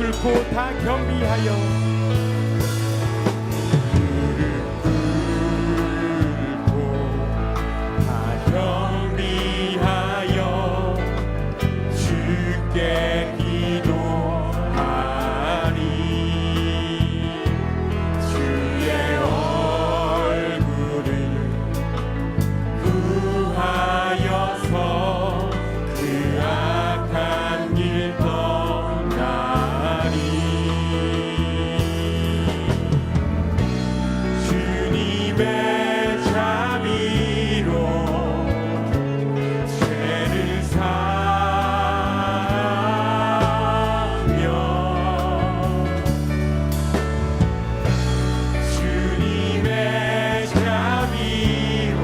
S4: 꿇고 다 겸비하여 다 겸비하여 주께 기도하리. 주의 얼굴을 구하여서 그 악한 길 떠나리. 주님의 자비로 죄를 사하며 주님의 자비로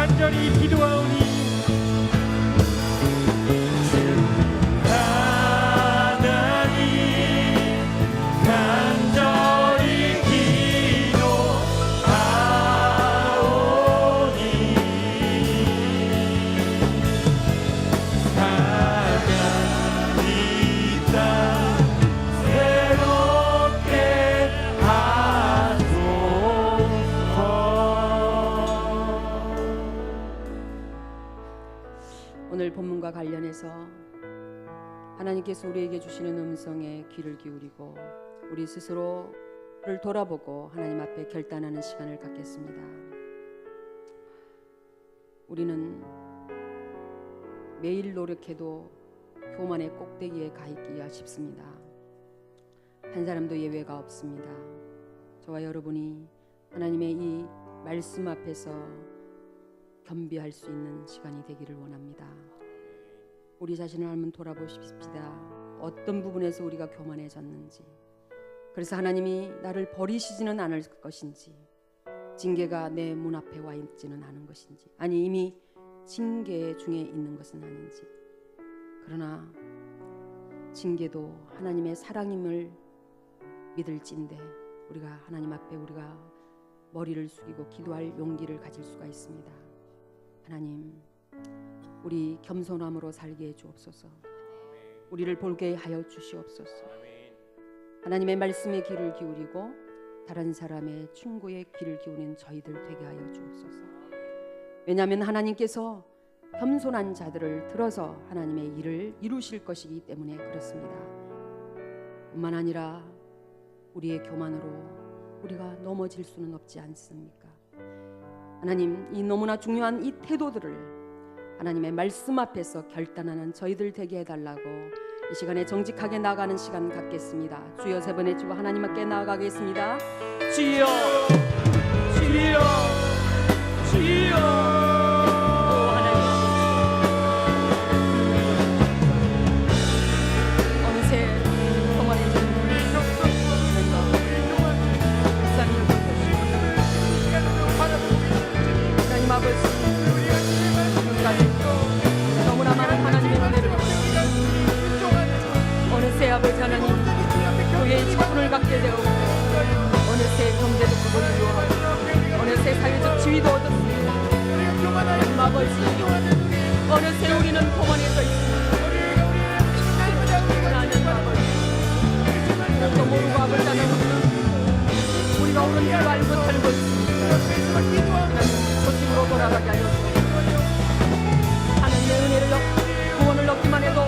S4: 간절히 기도하오니 하나님 간절히 기도하오니 사랑이 있다 새롭게 하소서.
S3: 오늘 본문과 관련해서 하나님께서 우리에게 주시는 음성에 귀를 기울이고 우리 스스로를 돌아보고 하나님 앞에 결단하는 시간을 갖겠습니다. 우리는 매일 노력해도 교만의 꼭대기에 가 있기가 쉽습니다. 한 사람도 예외가 없습니다. 저와 여러분이 하나님의 이 말씀 앞에서 겸비할 수 있는 시간이 되기를 원합니다. 우리 자신을 한번 돌아보십시다. 어떤 부분에서 우리가 교만해졌는지, 그래서 하나님이 나를 버리시지는 않을 것인지, 징계가 내 문 앞에 와 있지는 않은 것인지, 아니 이미 징계 중에 있는 것은 아닌지. 그러나 징계도 하나님의 사랑임을 믿을진데 우리가 하나님 앞에 우리가 머리를 숙이고 기도할 용기를 가질 수가 있습니다. 하나님, 우리 겸손함으로 살게 해 주옵소서. 우리를 볼게 하여 주시옵소서. 하나님의 말씀에 귀를 기울이고 다른 사람의 충고에 귀를 기울이는 저희들 되게 하여 주옵소서. 왜냐하면 하나님께서 겸손한 자들을 들어서 하나님의 일을 이루실 것이기 때문에 그렇습니다. 뿐만 아니라 우리의 교만으로 우리가 넘어질 수는 없지 않습니까? 하나님, 이 너무나 중요한 이 태도들을 하나님의 말씀 앞에서 결단하는 저희들 되게 해달라고 이 시간에 정직하게 나아가는 시간 갖겠습니다. 주여 세 번 외치고 하나님께 나아가겠습니다.
S4: 주여 주여 주여
S3: 어느새 평안해진 하나님 아버지, 지금까지 너무나 많은 하나님의 은혜를 어느새 아버지 하나님 교회의 직분을 갖게 되었고 어느새 경제도 그분을 이루어가고 어느새 사회적 지위도 얻었습니다. 하나님 아버지, 어느새 우리는 공원에서 있습니다. 하나님 아버지, 또 모르고 아버지 하나님 우리가 옳은 줄 알고 살고 있습니다. 하나님 조심으로 돌아가게 하여 하나님의 은혜를 구원을 얻기만 해도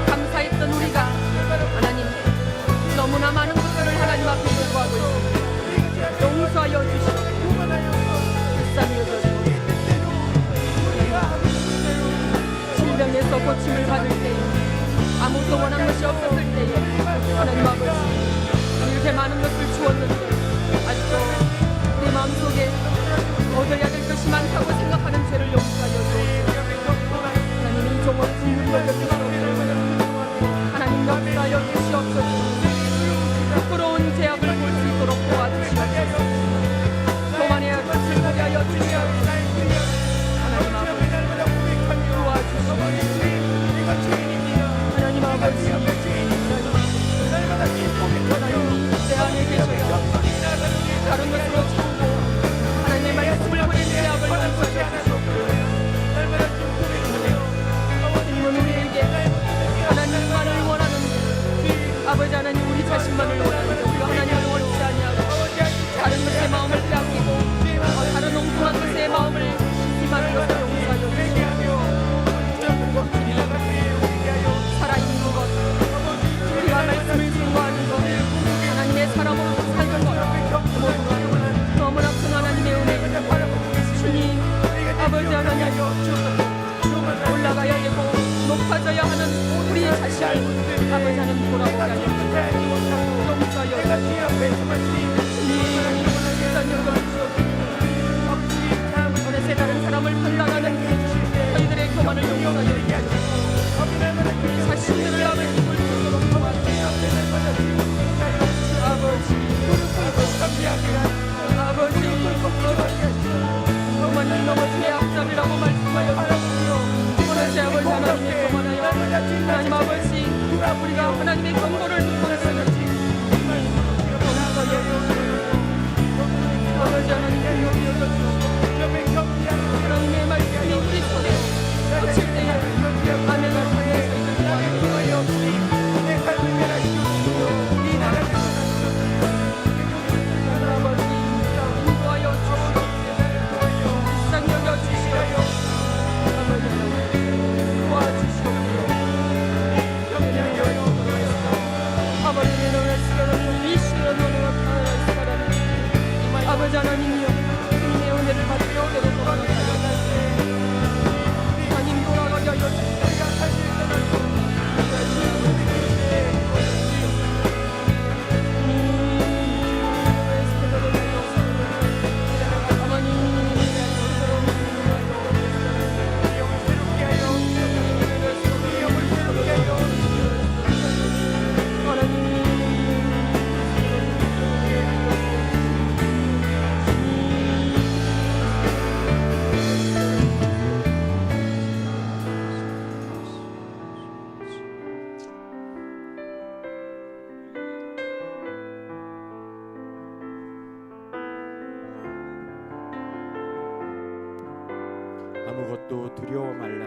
S3: 감사했던 우리가 하나님 너무나 많은 것들을 하나님 앞에 요구하고 있습니다. 용서하여 주시고 불쌍히 여겨주시고 질병에서 고침을 받을 때 아무도 원한 것이 없었을 때에 하나님 아버지 이렇게 많은 것을 주었는데 아직도 내 마음속에 얻어야 될 것이 많다고 생각하는 죄를 용서하여 주옵소서. 하나님 이 종을 짓는 걸 여기시옵소서. 하나님 역사하여 주시옵소서. 부끄러운 죄악을 볼 수 있도록 도와주시옵소서. 교만의 것을 보게 하여 주시옵소서. 하나님 아버지 도와주시옵소서. 하나님 아버지 하나님이 내 안에 계셔서 다른 것으로 채우고 하나님의 말씀을 보낸 죄악을 용서하여 주시옵소서. 하나님은 우리에게 하나님만을 원하는데 아버지 하나님 우리 자신만을 원하는데 우리가 하나님을 원치 아니하고 다른 것에 마음을 빼앗기고 다른 엉뚱한 것에 마음을 심심하는 것을 용서하여 주시옵소서. 살아있는 것 우리가 말씀을 증거하는 것 하나님의 사람으로 사는 것 모두가 너무나 큰 하나님의 은혜 주님 아버지 하나님 올라가야 되고 높아져야 하는 우리 자신을 아버지 하나님 돌아보게 하여 용서하여 주님 어느새 다른 사람을 판단하는 저희들의 교만을 용서하여 우리 자신들을 아버지 교만은 넘어지의 앞잡이라고 말씀하여 어느새 아버지 하나님의 교만하여 하나님 아버지 우리가 하나님의 경고를 듣고 있으니 아버지 하나님 하나님의 말씀이 우리 손에 꽂힐 때에 아멘을 하면서 아버지 인도하여 주시옵소서. 불쌍히 여겨주시옵소서. 아버지 도와주시옵소서. 아버지 너의 시간을 이시로 너의 사랑을 아버지 하나님이여 주님의 은혜를 받으려 오도록 돌아가게 하여 하나님 돌아가게 하여 주시옵소서.
S4: 아무것도 두려워 말라.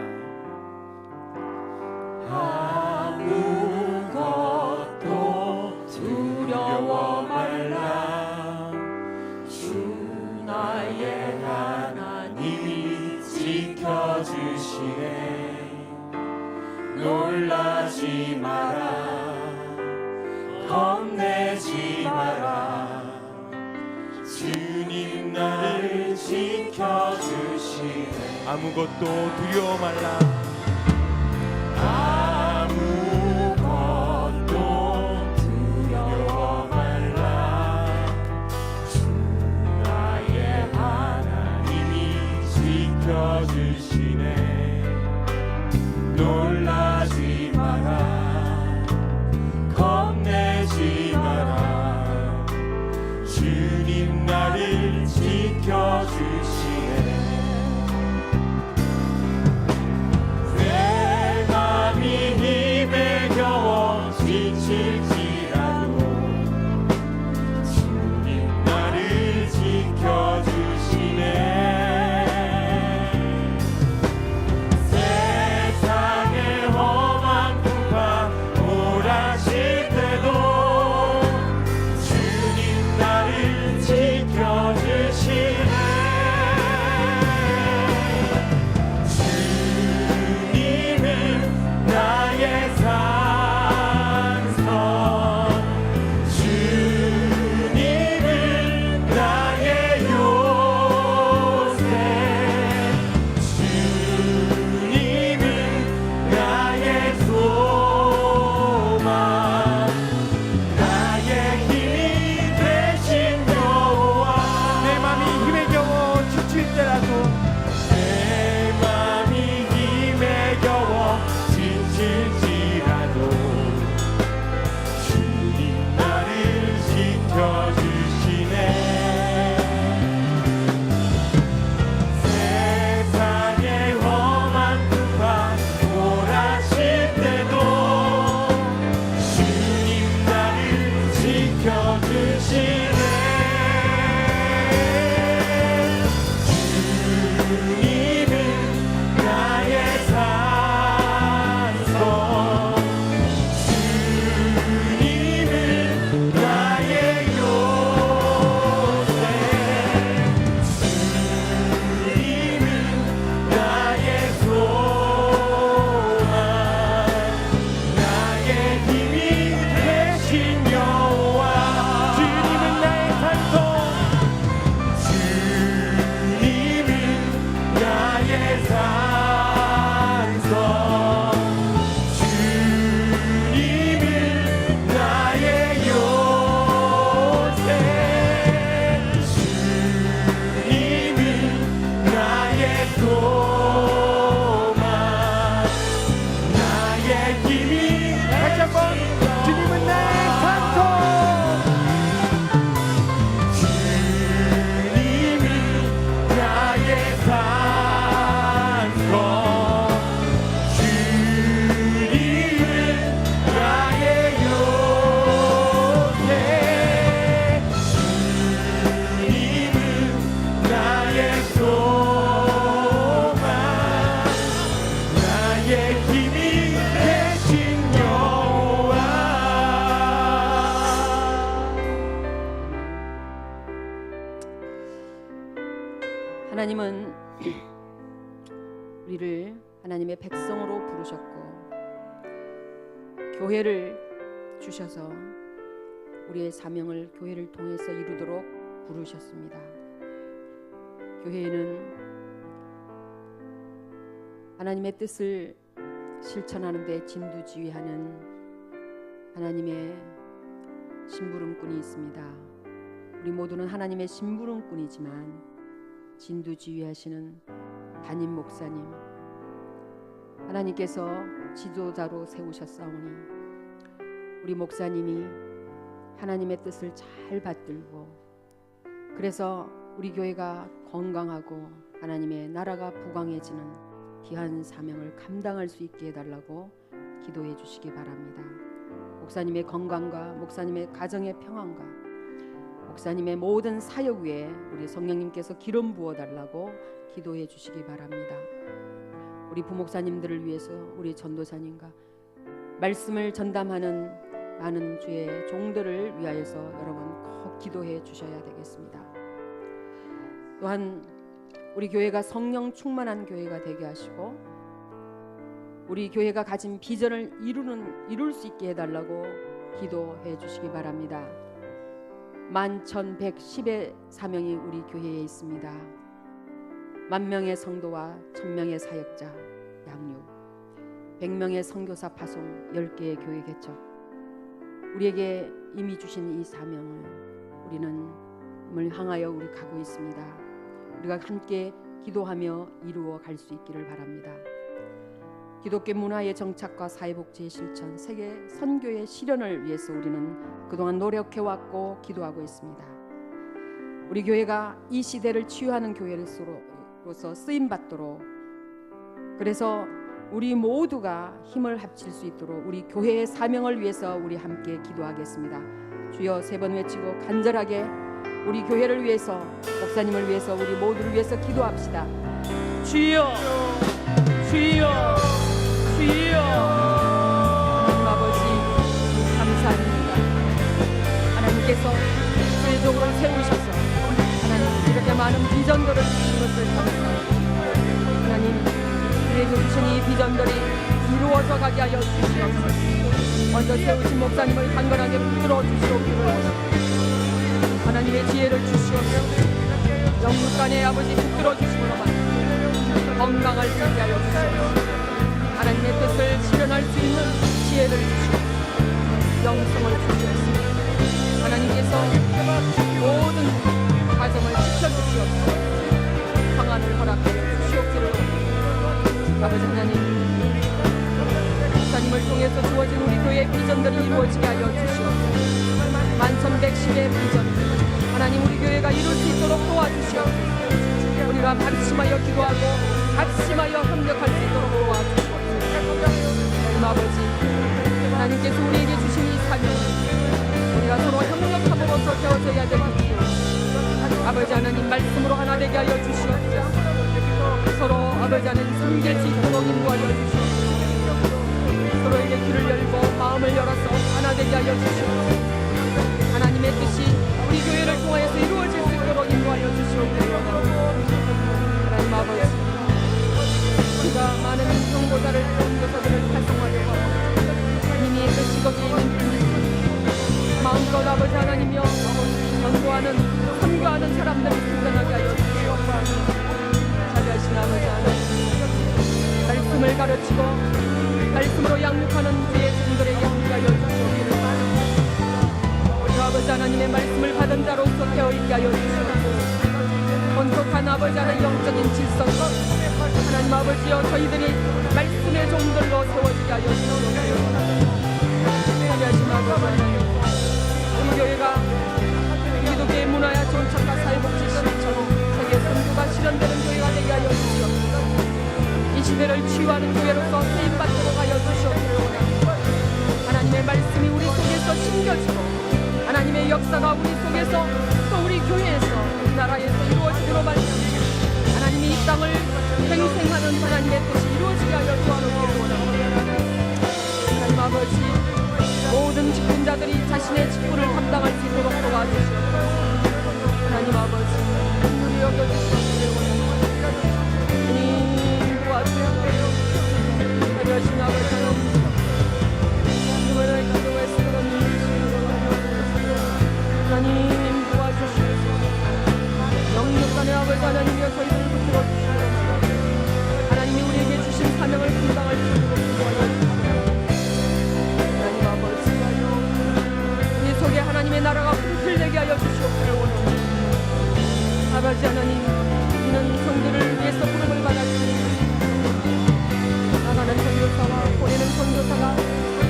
S5: 아무것도 두려워 말라. 주 나의 하나님이 지켜주시네. 놀라지 마라. 겁내지 마라. 주님 나를 지켜주시네.
S4: 아무것도 두려워 말라.
S5: 아무것도 놀라지 마라 겁내지 마라 주님 나를 지켜주시네 내 맘이 힘에 겨워 지칠지라도 주님 나를 지켜주시네 세상의 험한 풍파 몰아칠 때도 주님 나를 지켜주시네 주님은 나의 산성 주님은 나의 요새 주님은 나의 소망 나의 힘이 되신 여호와
S4: 내 맘이 힘에 겨워 지칠 때라도
S5: 내 맘이 힘에 겨워 지칠지라도 주님 나를 지켜주시네 세상의 험한 풍파 몰아칠 때도 주님 나를 지켜주시네 주님은 나의 산성 주님은 나의 요새 주님은 나의 소망 나의 힘이 되신 여호와
S4: 주님은 나의 산소
S5: 주님은 나의 산성 주님은 나의 요새 주님은 나의 소망 나의 힘이
S4: 다시 한번 주님은 나의 산소
S5: 주님은 나의 산성 주님은 나의 요새 주님은 나의 소망 나의 힘이 되신 여호와
S3: 하나님은 우리를 하나님의 백성으로 부르셨고 교회를 주셔서 우리의 사명을 교회를 통해서 이루도록 부르셨습니다. 교회에는 하나님의 뜻을 실천하는 데 진두지휘하는 하나님의 심부름꾼이 있습니다. 우리 모두는 하나님의 심부름꾼이지만 진두지휘하시는 담임 목사님 하나님께서 지도자로 세우셨사오니 우리 목사님이 하나님의 뜻을 잘 받들고 그래서 우리 교회가 건강하고 하나님의 나라가 부강해지는 귀한 사명을 감당할 수 있게 해달라고 기도해 주시기 바랍니다. 목사님의 건강과 목사님의 가정의 평안과 목사님의 모든 사역 위에 우리 성령님께서 기름 부어달라고 기도해 주시기 바랍니다. 우리 부목사님들을 위해서 우리 전도사님과 말씀을 전담하는 많은 주의 종들을 위하여서 여러분 꼭 기도해 주셔야 되겠습니다. 또한 우리 교회가 성령 충만한 교회가 되게 하시고 우리 교회가 가진 비전을 이룰 수 있게 해달라고 기도해 주시기 바랍니다. 11,110의 사명이 우리 교회에 있습니다. 10,000명의 성도와 1,000명의 사역자 양육, 100명의 선교사 파송, 10개의 교회 개척. 우리에게 이미 주신 이 사명을 우리는 향하여 우리 가고 있습니다. 우리가 함께 기도하며 이루어 갈 수 있기를 바랍니다. 기독교 문화의 정착과 사회복지의 실천, 세계 선교의 실현을 위해서 우리는 그동안 노력해왔고 기도하고 있습니다. 우리 교회가 이 시대를 치유하는 교회로서 쓰임받도록, 그래서 우리 모두가 힘을 합칠 수 있도록 우리 교회의 사명을 위해서 우리 함께 기도하겠습니다. 주여 세 번 외치고 간절하게 우리 교회를 위해서, 목사님을 위해서, 우리 모두를 위해서 기도합시다. 주여, 주여, 주여. 하나님 아버지 감사합니다. 하나님께서 최종으로 세우셔서 하나님 이렇게 많은 비전들을 주신 것을 감사합니다. 하나님 우리에게 주신 이 비전들이 이루어져 가게 하여 주시옵소서. 먼저 세우신 목사님을 강건하게 붙들어 주시옵기를 원합니다. 하나님의 지혜를 주시옵소서. 영육간의 아버지 붙들어 주시옵소서. 건강할 수 있게 하여 주시옵소서. 하나님의 뜻을 실현할 수 있는 지혜를 주시옵소서. 영성을 주시옵소서. 하나님께서 모든 가정을 지켜주시옵소서. 평안을 허락하여 주시옵기를 원합니다. 아버지 하나님, 목사님을 통해서 주어진 우리 교회의 비전들이 이루어지게 하여 주시옵소서. 만천백십의 비전, 하나님 우리 교회가 이룰 수 있도록 도와주시옵소서. 우리가 합심하여 기도하고 합심하여 협력할 수 있도록 도와주시옵소서. 하나님 아버지, 하나님께서 우리에게 주신 이 사명을 우리가 서로 협력함으로써 되어져야 됩니다. 아버지 하나님, 말씀으로 하나 되게 하여 주시옵소서. 서로 아버지 하나님 섬길 수 있도록 인도하여 주시옵소서. 서로에게 귀를 열고 마음을 열어서 하나 되게 하여 주시옵소서. 하나님의 뜻이 우리 교회를 통하여서 이루어질 수 있도록 인도하여 주시옵소서. 하나님 아버지, 우리가 많은 경보자를 전도사들을 활성화하려고 하고 하나님이 뜻이 거기에 있는 분이 마음껏 아버지 하나님이여 전도하는, 선교하는 사람들을 생겨나게 하여 주시옵소서. 자비하신 아버지 하나님, 말씀을 가르치고 말씀으로 양육하는 주의 종들에게 함께하여 주시옵기를 바랍니다. 우리 아버지 하나님의 말씀을 받은 자로서 되어있게 하여 주시옵소서. 온속한 아버지 하나님 영적인 질서가 하나님 아버지여 저희들이 말씀의 종들로 세워지게 하여 주시옵소서. 자비하신 아버지 하나님, 우리 교회가 기독교의 문화야 정착과 사회복지 실천, 세계 선교가 실현되는 교회가 되게 하여 주시옵소서. 이 시대를 치유하는 교회로서 쓰임받도록 하여 주시옵소서. 하나님의 말씀이 우리 속에서 심겨지고 하나님의 역사가 우리 속에서 또 우리 교회에서 우리 나라에서 이루어지도록 말씀하시고 하나님이 이 땅을 팽생하는 하나님의 뜻이 이루어지게 하여 도와주시기 원합니다. 하나님 아버지, 모든 직분자들이 자신의 직분을 감당할 수 있도록 도와주시옵소서. 하나님 아버지, 눈이 여겨주시옵기를 원합니다. 주님 도와주시옵소서. 자비하신 아버지 하나님, 하나님 도와주시옵소서. 영육간의 아버지 하나님이여 저희들을 붙들어 주시옵소서. 하나님이 우리에게 주신 사명을 감당할 수 있도록 도와주시옵소서. 하나님 아버지, 우리 속에 하나님의 나라가 흔들리게 하여 주시옵기를 원합니다. 아버지 하나님, 이는 성도를 위해서 부름을 받았습니다. 나가는 선교사와 보내는 선교사가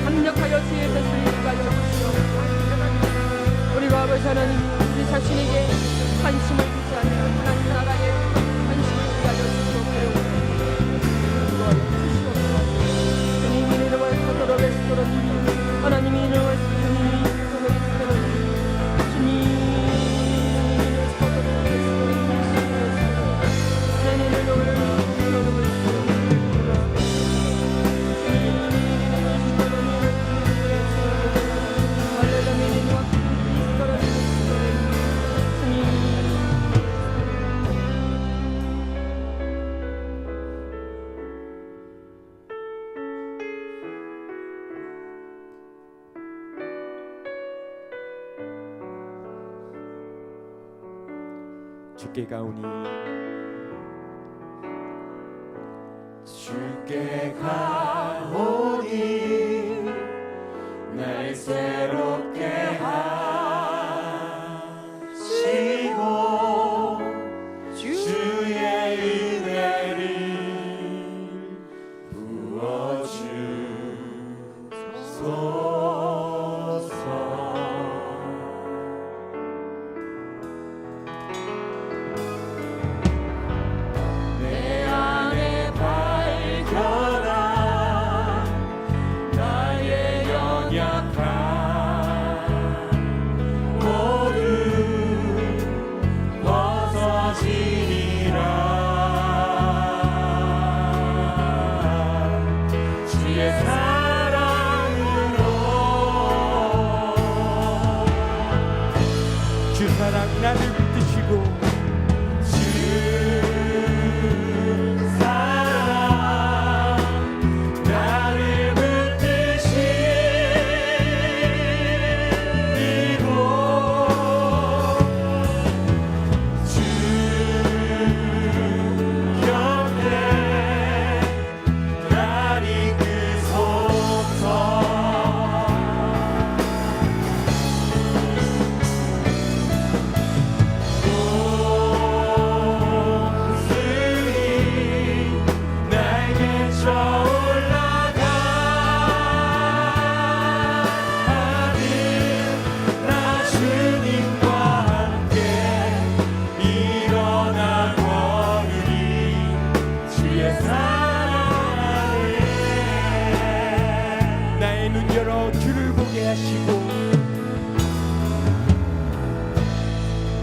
S3: 합력하여 주의 뜻을 이루게 하여 주시옵소서. 우리가 아버지 하나님, 우리 자신에게 관심을 두지 않는 하나님 나라에 관심을 두게 하여 주시옵기를 원합니다. 주님 이름을 서도록 베스도록 하나님이 이름을 주님 서도록 베스도록 주님 서도록 베스도록 주님 서도록 베스도록
S4: 주께 가오니
S5: 주께 가오니 날 새롭게 하시고 주의 은혜를 부어 내 안에 발견한 나의 연약함 모두 벗어지리라. 주의 사랑으로
S4: 주 사랑 나를 붙드시고
S5: 주 사랑 나를 붙드시고 주 곁에 날 이끄소서. 공수리 날개쳐 올라가는 나 주님과 함께 일어나 걸으리. 주의 사랑 안에
S4: 나의 눈 열어 주를 보게 하시고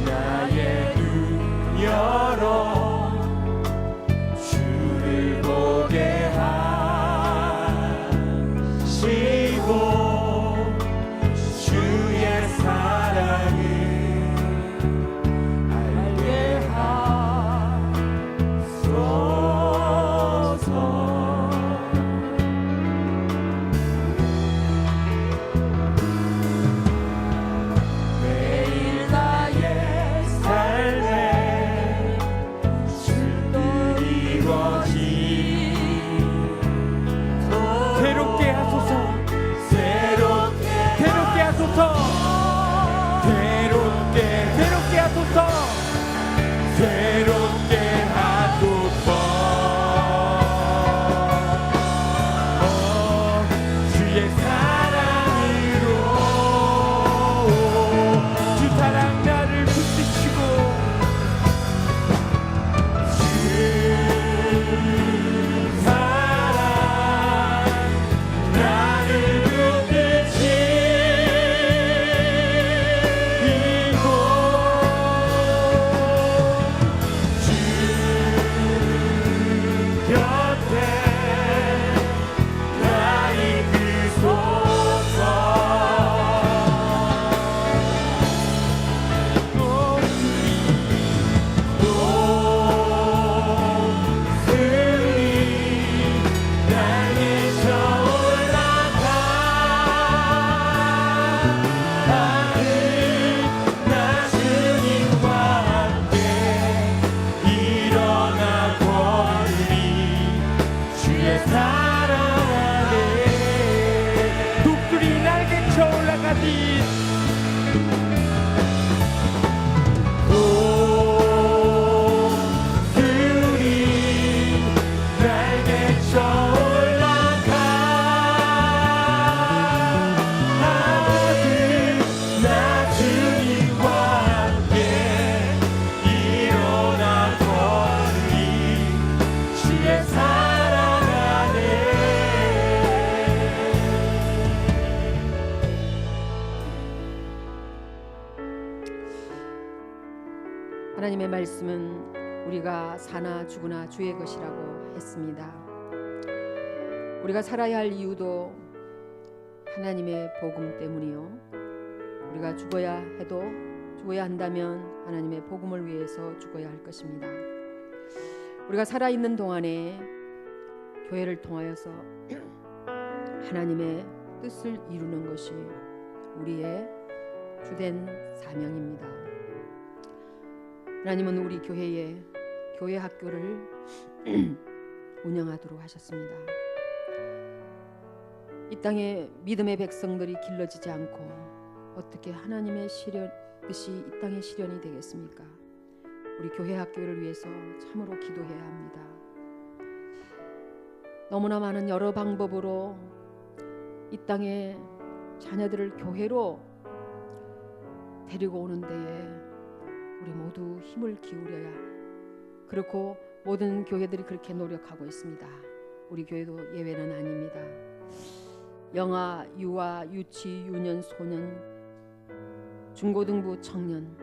S5: 나의 눈 열어 주를 보게 하시고 주의 사랑을 알게 하소서. 매일 나의 삶에 주를 이루어지도록
S4: 새롭게 하소서
S5: 새롭게
S4: 새롭게 하소서 새롭게 하소서
S5: 새롭게 하소서. 주의 사랑으로
S4: 주 사랑 나를 붙드시고
S5: 주 사랑 나를 붙드시고 주 곁에 나 이끄소서. 공수리 날개쳐 올라가는 나 주님과 함께 일어나 걸으리. 주의 사랑 안에
S4: 독수리 날개쳐 올라가듯
S5: 공수리 날개쳐 올라가는 나 주님과 함께 일어나 걸으리. 주의 사랑 안에
S3: 하나님의 말씀은 우리가 사나 죽으나 주의 것이라고 했습니다. 우리가 살아야 할 이유도 하나님의 복음 때문이요. 우리가 죽어야 한다면 하나님의 복음을 위해서 죽어야 할 것입니다. 우리가 살아있는 동안에 교회를 통하여서 하나님의 뜻을 이루는 것이 우리의 주된 사명입니다. 하나님은 우리 교회에 교회 학교를 운영하도록 하셨습니다. 이 땅에 믿음의 백성들이 길러지지 않고 어떻게 하나님의 뜻이 이 땅에 실현이 되겠습니까? 우리 교회 학교를 위해서 참으로 기도해야 합니다. 너무나 많은 여러 방법으로 이 땅에 자녀들을 교회로 데리고 오는 데에 우리 모두 힘을 기울여야, 그렇고 모든 교회들이 그렇게 노력하고 있습니다. 우리 교회도 예외는 아닙니다. 영아, 유아, 유치, 유년, 소년, 중고등부 청년,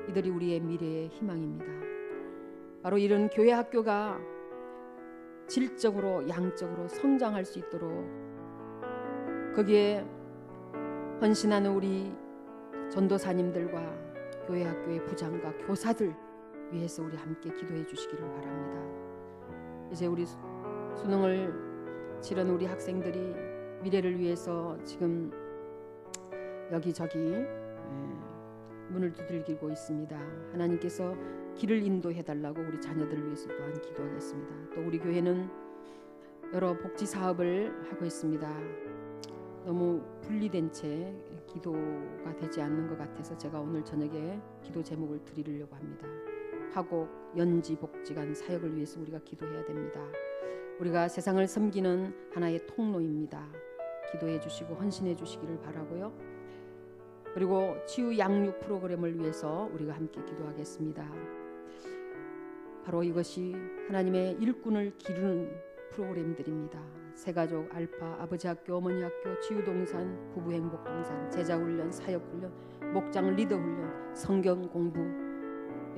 S3: 이들이 우리의 미래의 희망입니다. 바로 이런 교회 학교가 질적으로 양적으로 성장할 수 있도록 거기에 헌신하는 우리 전도사님들과 교회 학교의 부장과 교사들 위해서 우리 함께 기도해 주시기를 바랍니다. 이제 우리 수능을 치른 우리 학생들이 미래를 위해서 지금 여기저기 문을 두들기고 있습니다. 하나님께서 길을 인도해 달라고 우리 자녀들을 위해서 또한 기도하겠습니다. 또 우리 교회는 여러 복지 사업을 하고 있습니다. 너무 분리된 채 기도가 되지 않는 것 같아서 제가 오늘 저녁에 기도 제목을 드리려고 합니다. 화곡 연지 복지관 사역을 위해서 우리가 기도해야 됩니다. 우리가 세상을 섬기는 하나의 통로입니다. 기도해 주시고 헌신해 주시기를 바라고요. 그리고 치유 양육 프로그램을 위해서 우리가 함께 기도하겠습니다. 바로 이것이 하나님의 일꾼을 기르는 프로그램들입니다. 새가족, 알파, 아버지 학교, 어머니 학교, 치유동산, 부부행복동산, 제자훈련, 사역훈련, 목장 리더훈련, 성경 공부,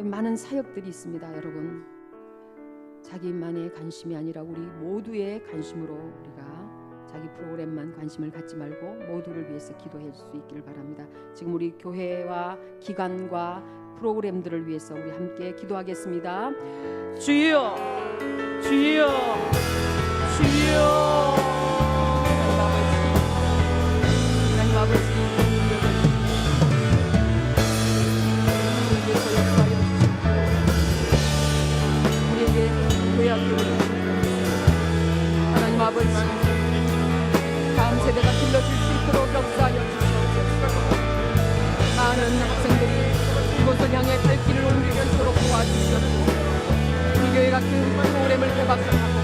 S3: 많은 사역들이 있습니다. 여러분, 자기만의 관심이 아니라 우리 모두의 관심으로 우리가 자기 프로그램만 관심을 갖지 말고 모두를 위해서 기도해 줄 수 있기를 바랍니다. 지금 우리 교회와 기관과 프로그램들을 위해서 우리 함께 기도하겠습니다. 주여, 주여, 주여. 하나님 아버지, 우리에게서 역사하여 주시고 우리에게 교회 학교를 하나님 아버지, 다음 세대가 길러질 수 있도록 역사하여 주시옵소서. 많은 학생들이 이곳을 향해 갈 길을 옮길 수 있도록 도와주시옵소서. 우리 교회가 그 프로그램을 개박하고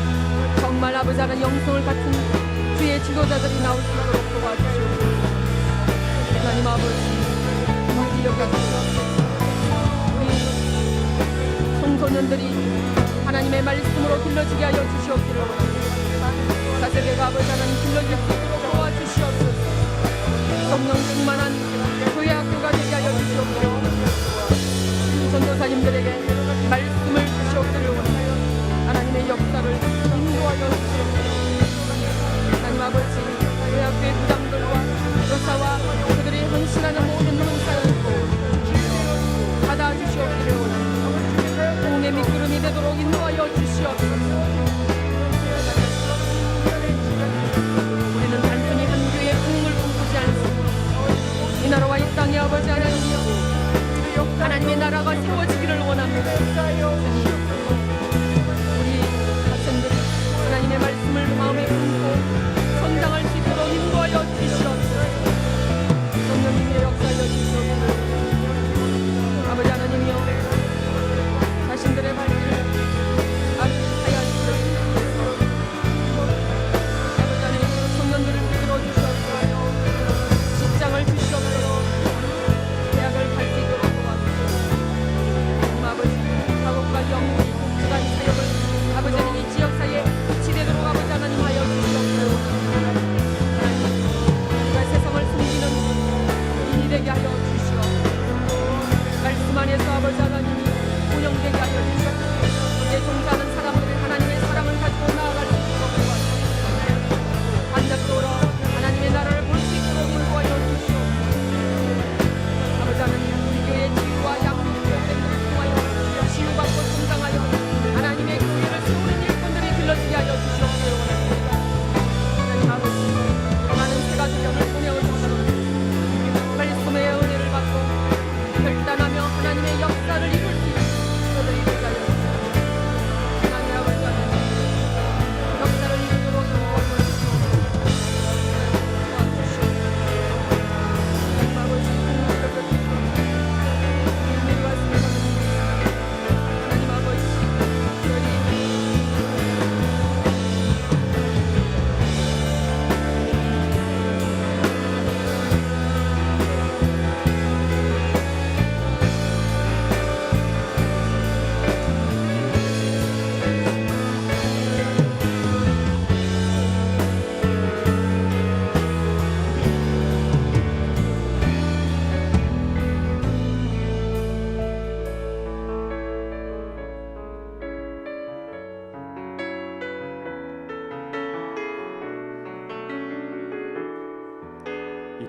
S3: 정말 아버지 하나님 영성을 갖춘 주의 지도자들이 나올 수 있도록 도와주시옵소서. 하나님 아버지, 무기력 같은 우리 청소년들이 하나님의 말씀으로 길러지게 하여 주시옵기를 원합니다. 다세대가 아버지 하나님 길러질 수 있도록 도와주시옵소서. 성령 충만한 교회 학교가 되게 하여 주시옵소서. 전도사님들에게 말씀을 주시옵기를 원하여 하나님의 역사를 인도하여 주시옵소서. 하나님 아버지, 교회 학교의 부장들과 교사와 그들이 헌신하는 모든 헌사를 받아주시옵기를 원합니다. 도움의 밑구름이 되도록 인도하여 주시옵소서. 우리는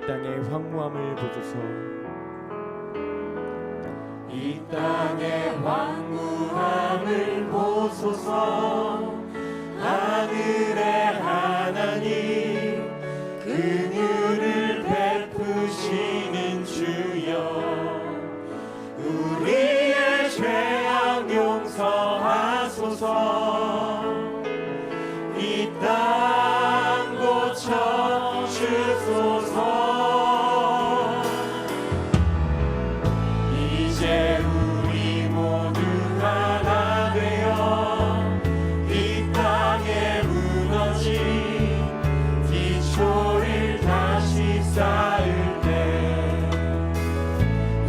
S4: 땅의 황무함을 보소서.
S5: 이 땅의 황무함을 보소서. 하늘의 하나님 긍휼을 베푸시는 주여, 우리의 죄악 용서하소서. 이 땅 고쳐 주소서. 이제 우리 모두 하나 되어 이 땅에 무너진 기초를 다시 쌓을 때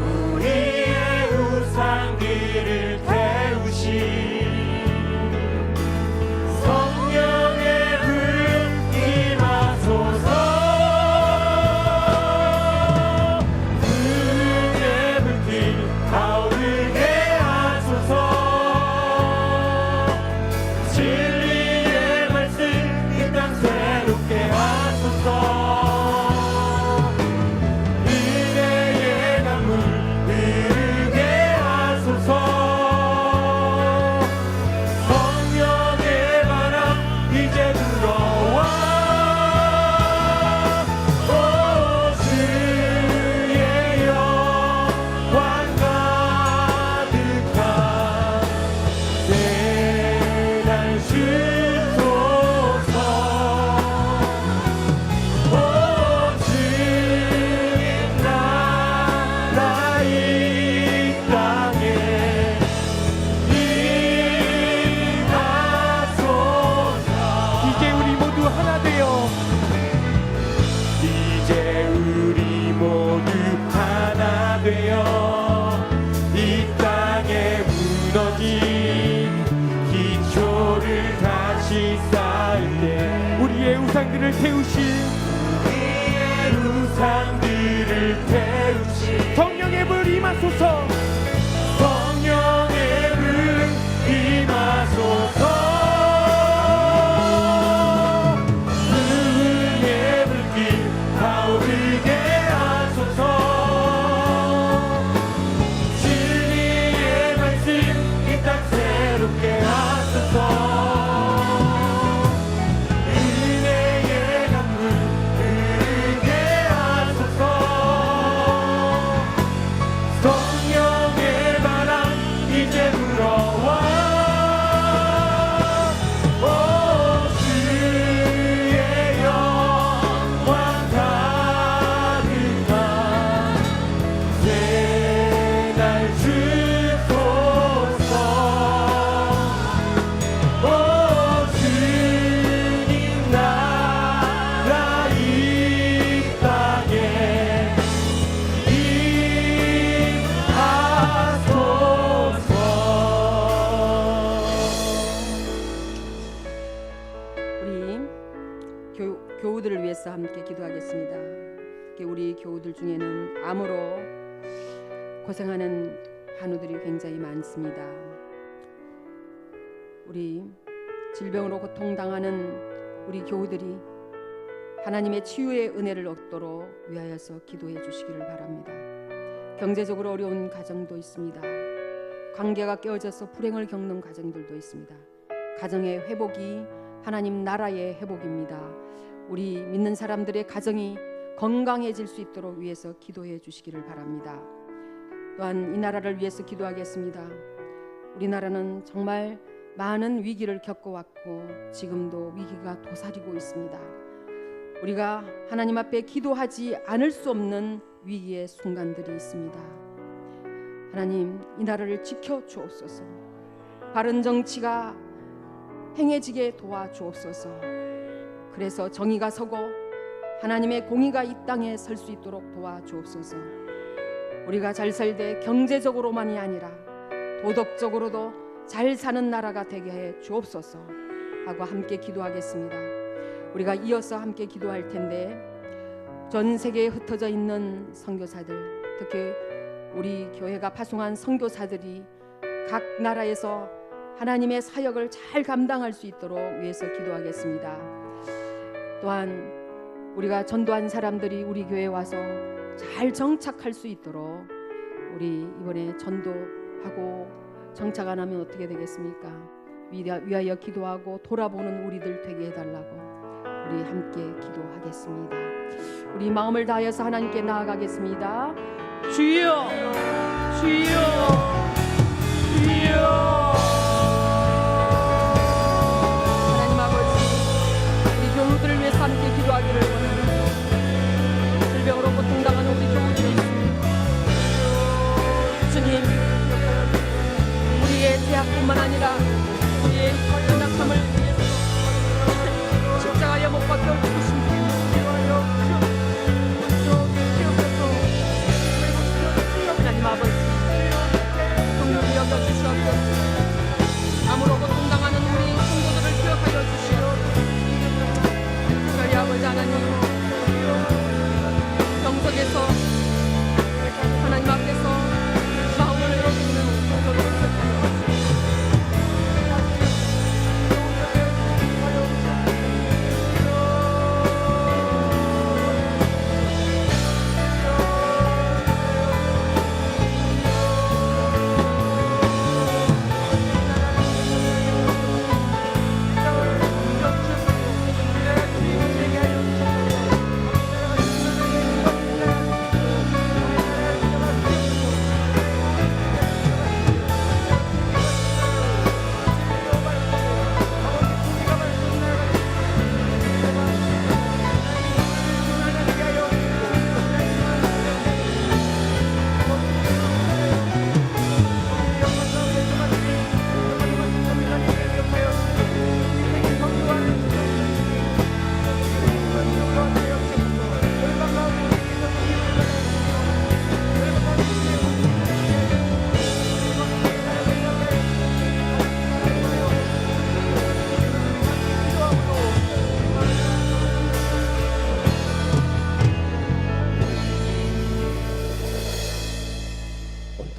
S5: 우리의 우상들을 태우시 성령의 불 임하소서. 불의 불길 타오르게 하소서. 진리의 말씀 이 땅 새롭게 하소서. 은혜의 강물 흐르게 하소서. 성령의 바람 이제 불어와. 오 주의 영광 가득한 세날 주소서. 오 주님 나라 이 땅에 임하소서.
S4: 이제 우리 모두 하나 되어
S5: 이제 우리 모두 하나 되어 이 땅에 무너진 기초를 다시 쌓을 때
S4: 우리의 우상들을 태우신
S5: 우리의 우상들을 태우시
S4: 성령의 불 임하소서.
S5: 성령의 불 임하소서. 은혜의 불길 타오르게 하소서. 진리의 말씀 이 땅 새롭게 하소서. 은혜의 강물 흐르게 하소서. 성령의 바람 이제 불어와. 오 주의 영광 가득한 세날 주소서. 오 주님 나라 이 땅에
S3: 우리 교우들을 위해서 함께 기도하겠습니다. 우리 교우들 중에는 암으로 고생하는 환우들이 굉장히 많습니다. 우리 질병으로 고통당하는 우리 교우들이 하나님의 치유의 은혜를 얻도록 위하여서 기도해 주시기를 바랍니다. 경제적으로 어려운 가정도 있습니다. 관계가 깨어져서 불행을 겪는 가정들도 있습니다. 가정의 회복이 하나님 나라의 회복입니다. 우리 믿는 사람들의 가정이 건강해질 수 있도록 위해서 기도해 주시기를 바랍니다. 또한 이 나라를 위해서 기도하겠습니다. 우리나라는 정말 많은 위기를 겪어왔고 지금도 위기가 도사리고 있습니다. 우리가 하나님 앞에 기도하지 않을 수 없는 위기의 순간들이 있습니다. 하나님, 이 나라를 지켜 주옵소서. 바른 정치가 행해지게 도와주옵소서. 그래서 정의가 서고 하나님의 공의가 이 땅에 설 수 있도록 도와주옵소서. 우리가 잘 살되 경제적으로만이 아니라 도덕적으로도 잘 사는 나라가 되게 해 주옵소서 하고 함께 기도하겠습니다. 우리가 이어서 함께 기도할 텐데, 전 세계에 흩어져 있는 선교사들, 특히 우리 교회가 파송한 선교사들이 각 나라에서 하나님의 사역을 잘 감당할 수 있도록 위해서 기도하겠습니다. 또한 우리가 전도한 사람들이 우리 교회에 와서 잘 정착할 수 있도록 우리 이번에 전도하고 정착 안 하면 어떻게 되겠습니까? 위하여 기도하고 돌아보는 우리들 되게 해달라고 우리 함께 기도하겠습니다. 우리 마음을 다하여서 하나님께 나아가겠습니다. 주여, 주여, 주여. 하나님 아버지, 우리 교우들을 위해서 함께 기도하기를 원합니다. 질병으로 고통당하는 우리 교우들이 있습니다. 주님, 우리의 제약뿐만 아니라 우리의 연약함을 위해서 십자가에 못 박혀 죽으신 분, 하나님 아버지, 긍휼히 여겨주시옵소서. 암으로 고통당하는 우리 성도들을 기억하여 주시옵소서. 저희 아버지 하나님, 병석에서 하나님 앞에서 마음을 열어주는 성도들을 기억하여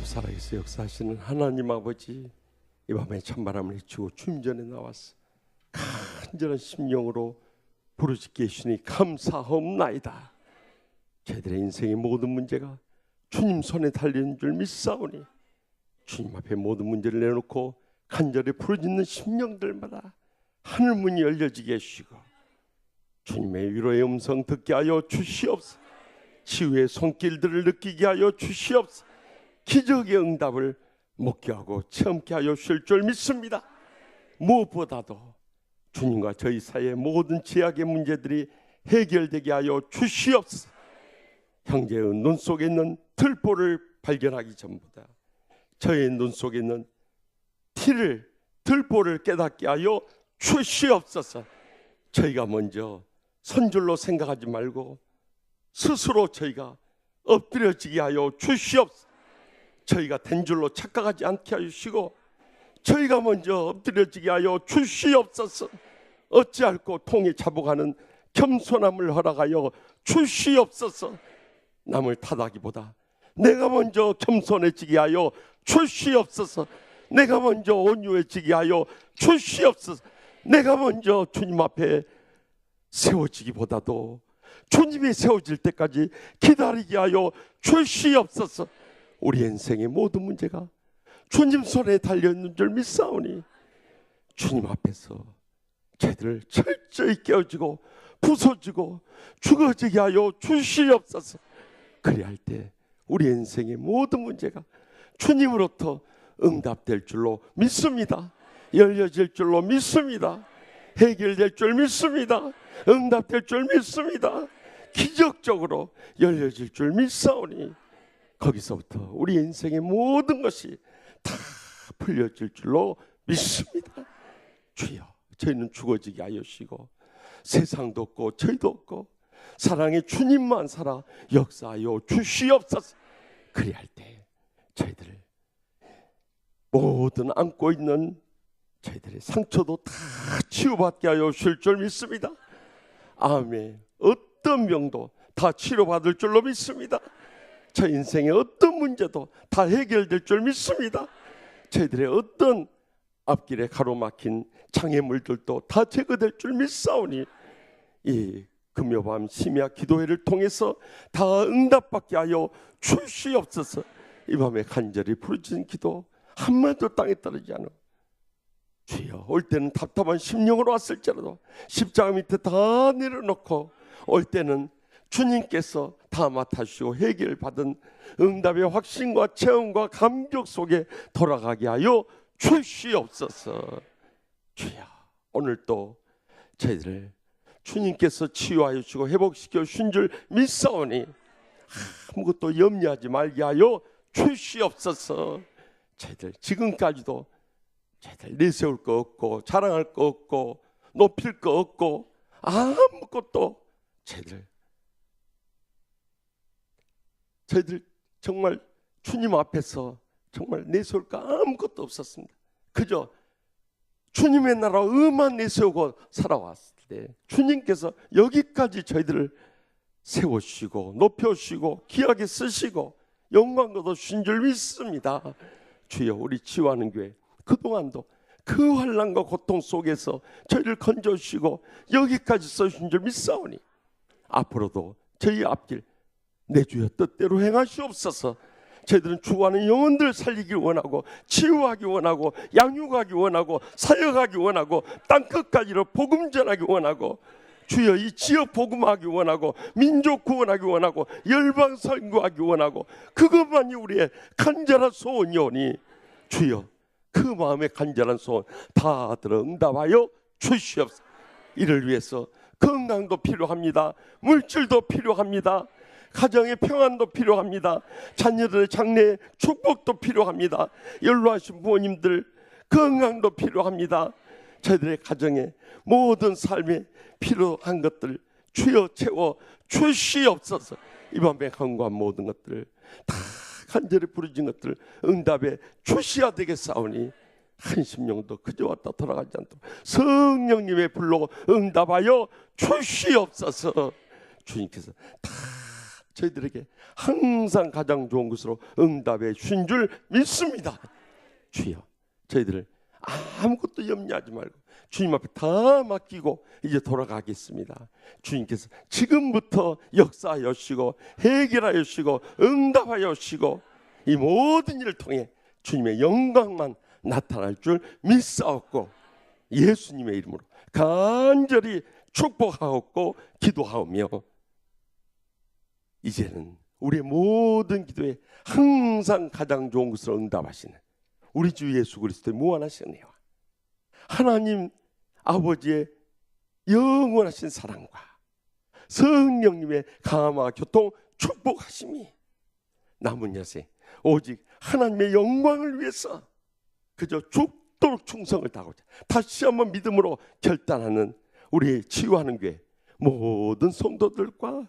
S6: 살아계서 역사하시는 하나님 아버지, 이 밤에 찬바람을 헤치고 주님 전에 나왔어 간절한 심령으로 부르짖게 해주시니 감사하옵나이다. 저희들의 인생의 모든 문제가 주님 손에 달리는 줄 믿사오니 주님 앞에 모든 문제를 내놓고 간절히 부르짖는 심령들마다 하늘문이 열려지게 해주시고 주님의 위로의 음성 듣게 하여 주시옵소서. 치유의 손길들을 느끼게 하여 주시옵소서. 기적의 응답을 목격하고 체험케 하여 주실 줄 믿습니다. 무엇보다도 주님과 저희 사이의 모든 제약의 문제들이 해결되게 하여 주시옵소서. 형제의 눈 속에 있는 들보를 발견하기 전보다 저의 눈 속에 있는 들보를 깨닫게 하여 주시옵소서. 저희가 먼저 선줄로 생각하지 말고 스스로 저희가 엎드려지게 하여 주시옵소서. 저희가 된 줄로 착각하지 않게 하여 주시고 저희가 먼저 엎드려지게 하여 주시옵소서. 어찌할꼬 통에 자복하는 겸손함을 허락하여 주시옵소서. 남을 탓하기보다 내가 먼저 겸손해지게 하여 주시옵소서. 내가 먼저 온유해지게 하여 주시옵소서. 내가 먼저 주님 앞에 세워지기보다도 주님이 세워질 때까지 기다리게 하여 주시옵소서. 우리 인생의 모든 문제가 주님 손에 달려있는 줄 믿사오니 주님 앞에서 저희들을 철저히 깨어지고 부서지고 죽어지게 하여 주시옵소서. 그리할 때 우리 인생의 모든 문제가 주님으로부터 응답될 줄로 믿습니다. 열려질 줄로 믿습니다. 해결될 줄 믿습니다. 응답될 줄 믿습니다. 기적적으로 열려질 줄 믿사오니 거기서부터 우리 인생의 모든 것이 다 풀려질 줄로 믿습니다. 주여, 저희는 죽어지게 하여 주시고 세상도 없고 저희도 없고 사랑의 주님만 살아 역사하여 주시옵소서. 그리할 때 저희들을 모든 안고 있는 저희들의 상처도 다 치유받게 하여 주실 줄 믿습니다. 아멘. 어떤 병도 다 치료받을 줄로 믿습니다. 저 인생의 어떤 문제도 다 해결될 줄 믿습니다. 저희들의 어떤 앞길에 가로막힌 장애물들도 다 제거될 줄 믿사오니 이 금요밤 심야 기도회를 통해서 다 응답받게 하여 주시옵소서. 이 밤에 간절히 부르짖은 기도 한마디도 땅에 떨어지지 않아. 주여, 올 때는 답답한 심령으로 왔을지라도 십자가 밑에 다 내려놓고 올 때는 주님께서 다 맡아주시고 해결받은 응답의 확신과 체험과 감격 속에 돌아가게 하여 주시옵소서. 주여, 오늘 또 저희들을 주님께서 치유하여 주시고 회복시켜 주신 줄 믿사오니 아무것도 염려하지 말게 하여 주시옵소서. 저희들 지금까지도 저희들 내세울 거 없고 자랑할 거 없고 높일 거 없고 아무것도 저희들 정말 주님 앞에서 정말 내세울 거 아무것도 없었습니다. 그저 주님의 나라 의만 내세우고 살아왔을 때 주님께서 여기까지 저희들을 세우시고 높여주시고 귀하게 쓰시고 영광도 주신 줄 믿습니다. 주여, 우리 치유하는 교회 그동안도 그 환난과 고통 속에서 저희를 건져주시고 여기까지 써주신 줄 믿사오니 앞으로도 저희 앞길 내 주여 뜻대로 행하시옵소서. 저희들은 주하는 영혼들 살리기 원하고 치유하기 원하고 양육하기 원하고 사역하기 원하고 땅끝까지로 복음 전하기 원하고 주여 이 지역 복음하기 원하고 민족 구원하기 원하고 열방 선교하기 원하고 그것만이 우리의 간절한 소원이오니 주여 그 마음의 간절한 소원 다 들어 응답하여 주시옵소서. 이를 위해서 건강도 필요합니다. 물질도 필요합니다. 가정의 평안도 필요합니다. 자녀들의 장래의 축복도 필요합니다. 연로하신 부모님들 건강도 필요합니다. 저희들의 가정의 모든 삶에 필요한 것들 주여 채워 주시옵소서. 이 밤에 간구한 모든 것들 다 간절히 부르짖은 것들 응답에 주시야 되겠사오니 한 심령도 그저 왔다 돌아가지 않도록 성령님의 불로 응답하여 주시옵소서. 주님께서 다 저희들에게 항상 가장 좋은 것으로 응답해 주신 줄 믿습니다. 주여, 저희들을 아무것도 염려하지 말고 주님 앞에 다 맡기고 이제 돌아가겠습니다. 주님께서 지금부터 역사하여 주시고 해결하여 주시고 응답하여 주시고 이 모든 일을 통해 주님의 영광만 나타날 줄 믿사옵고 예수님의 이름으로 간절히 축복하옵고 기도하오며 이제는 우리의 모든 기도에 항상 가장 좋은 것으로 응답하시는 우리 주 예수 그리스도의 무한하신 은혜와 하나님 아버지의 영원하신 사랑과 성령님의 감화 교통 축복하심이 남은 여생 오직 하나님의 영광을 위해서 그저 죽도록 충성을 다하고자 다시 한번 믿음으로 결단하는 우리 치유하는 교회 모든 성도들과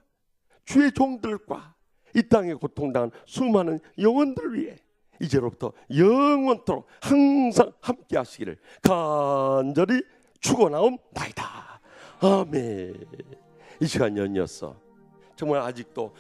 S6: 주의 종들과 이 땅에 고통당한 수많은 영혼들을 위해 이제로부터 영원토록 항상 함께 하시기를 간절히 축원하옵나이다. 아멘. 이 시간 연이어서 정말 아직도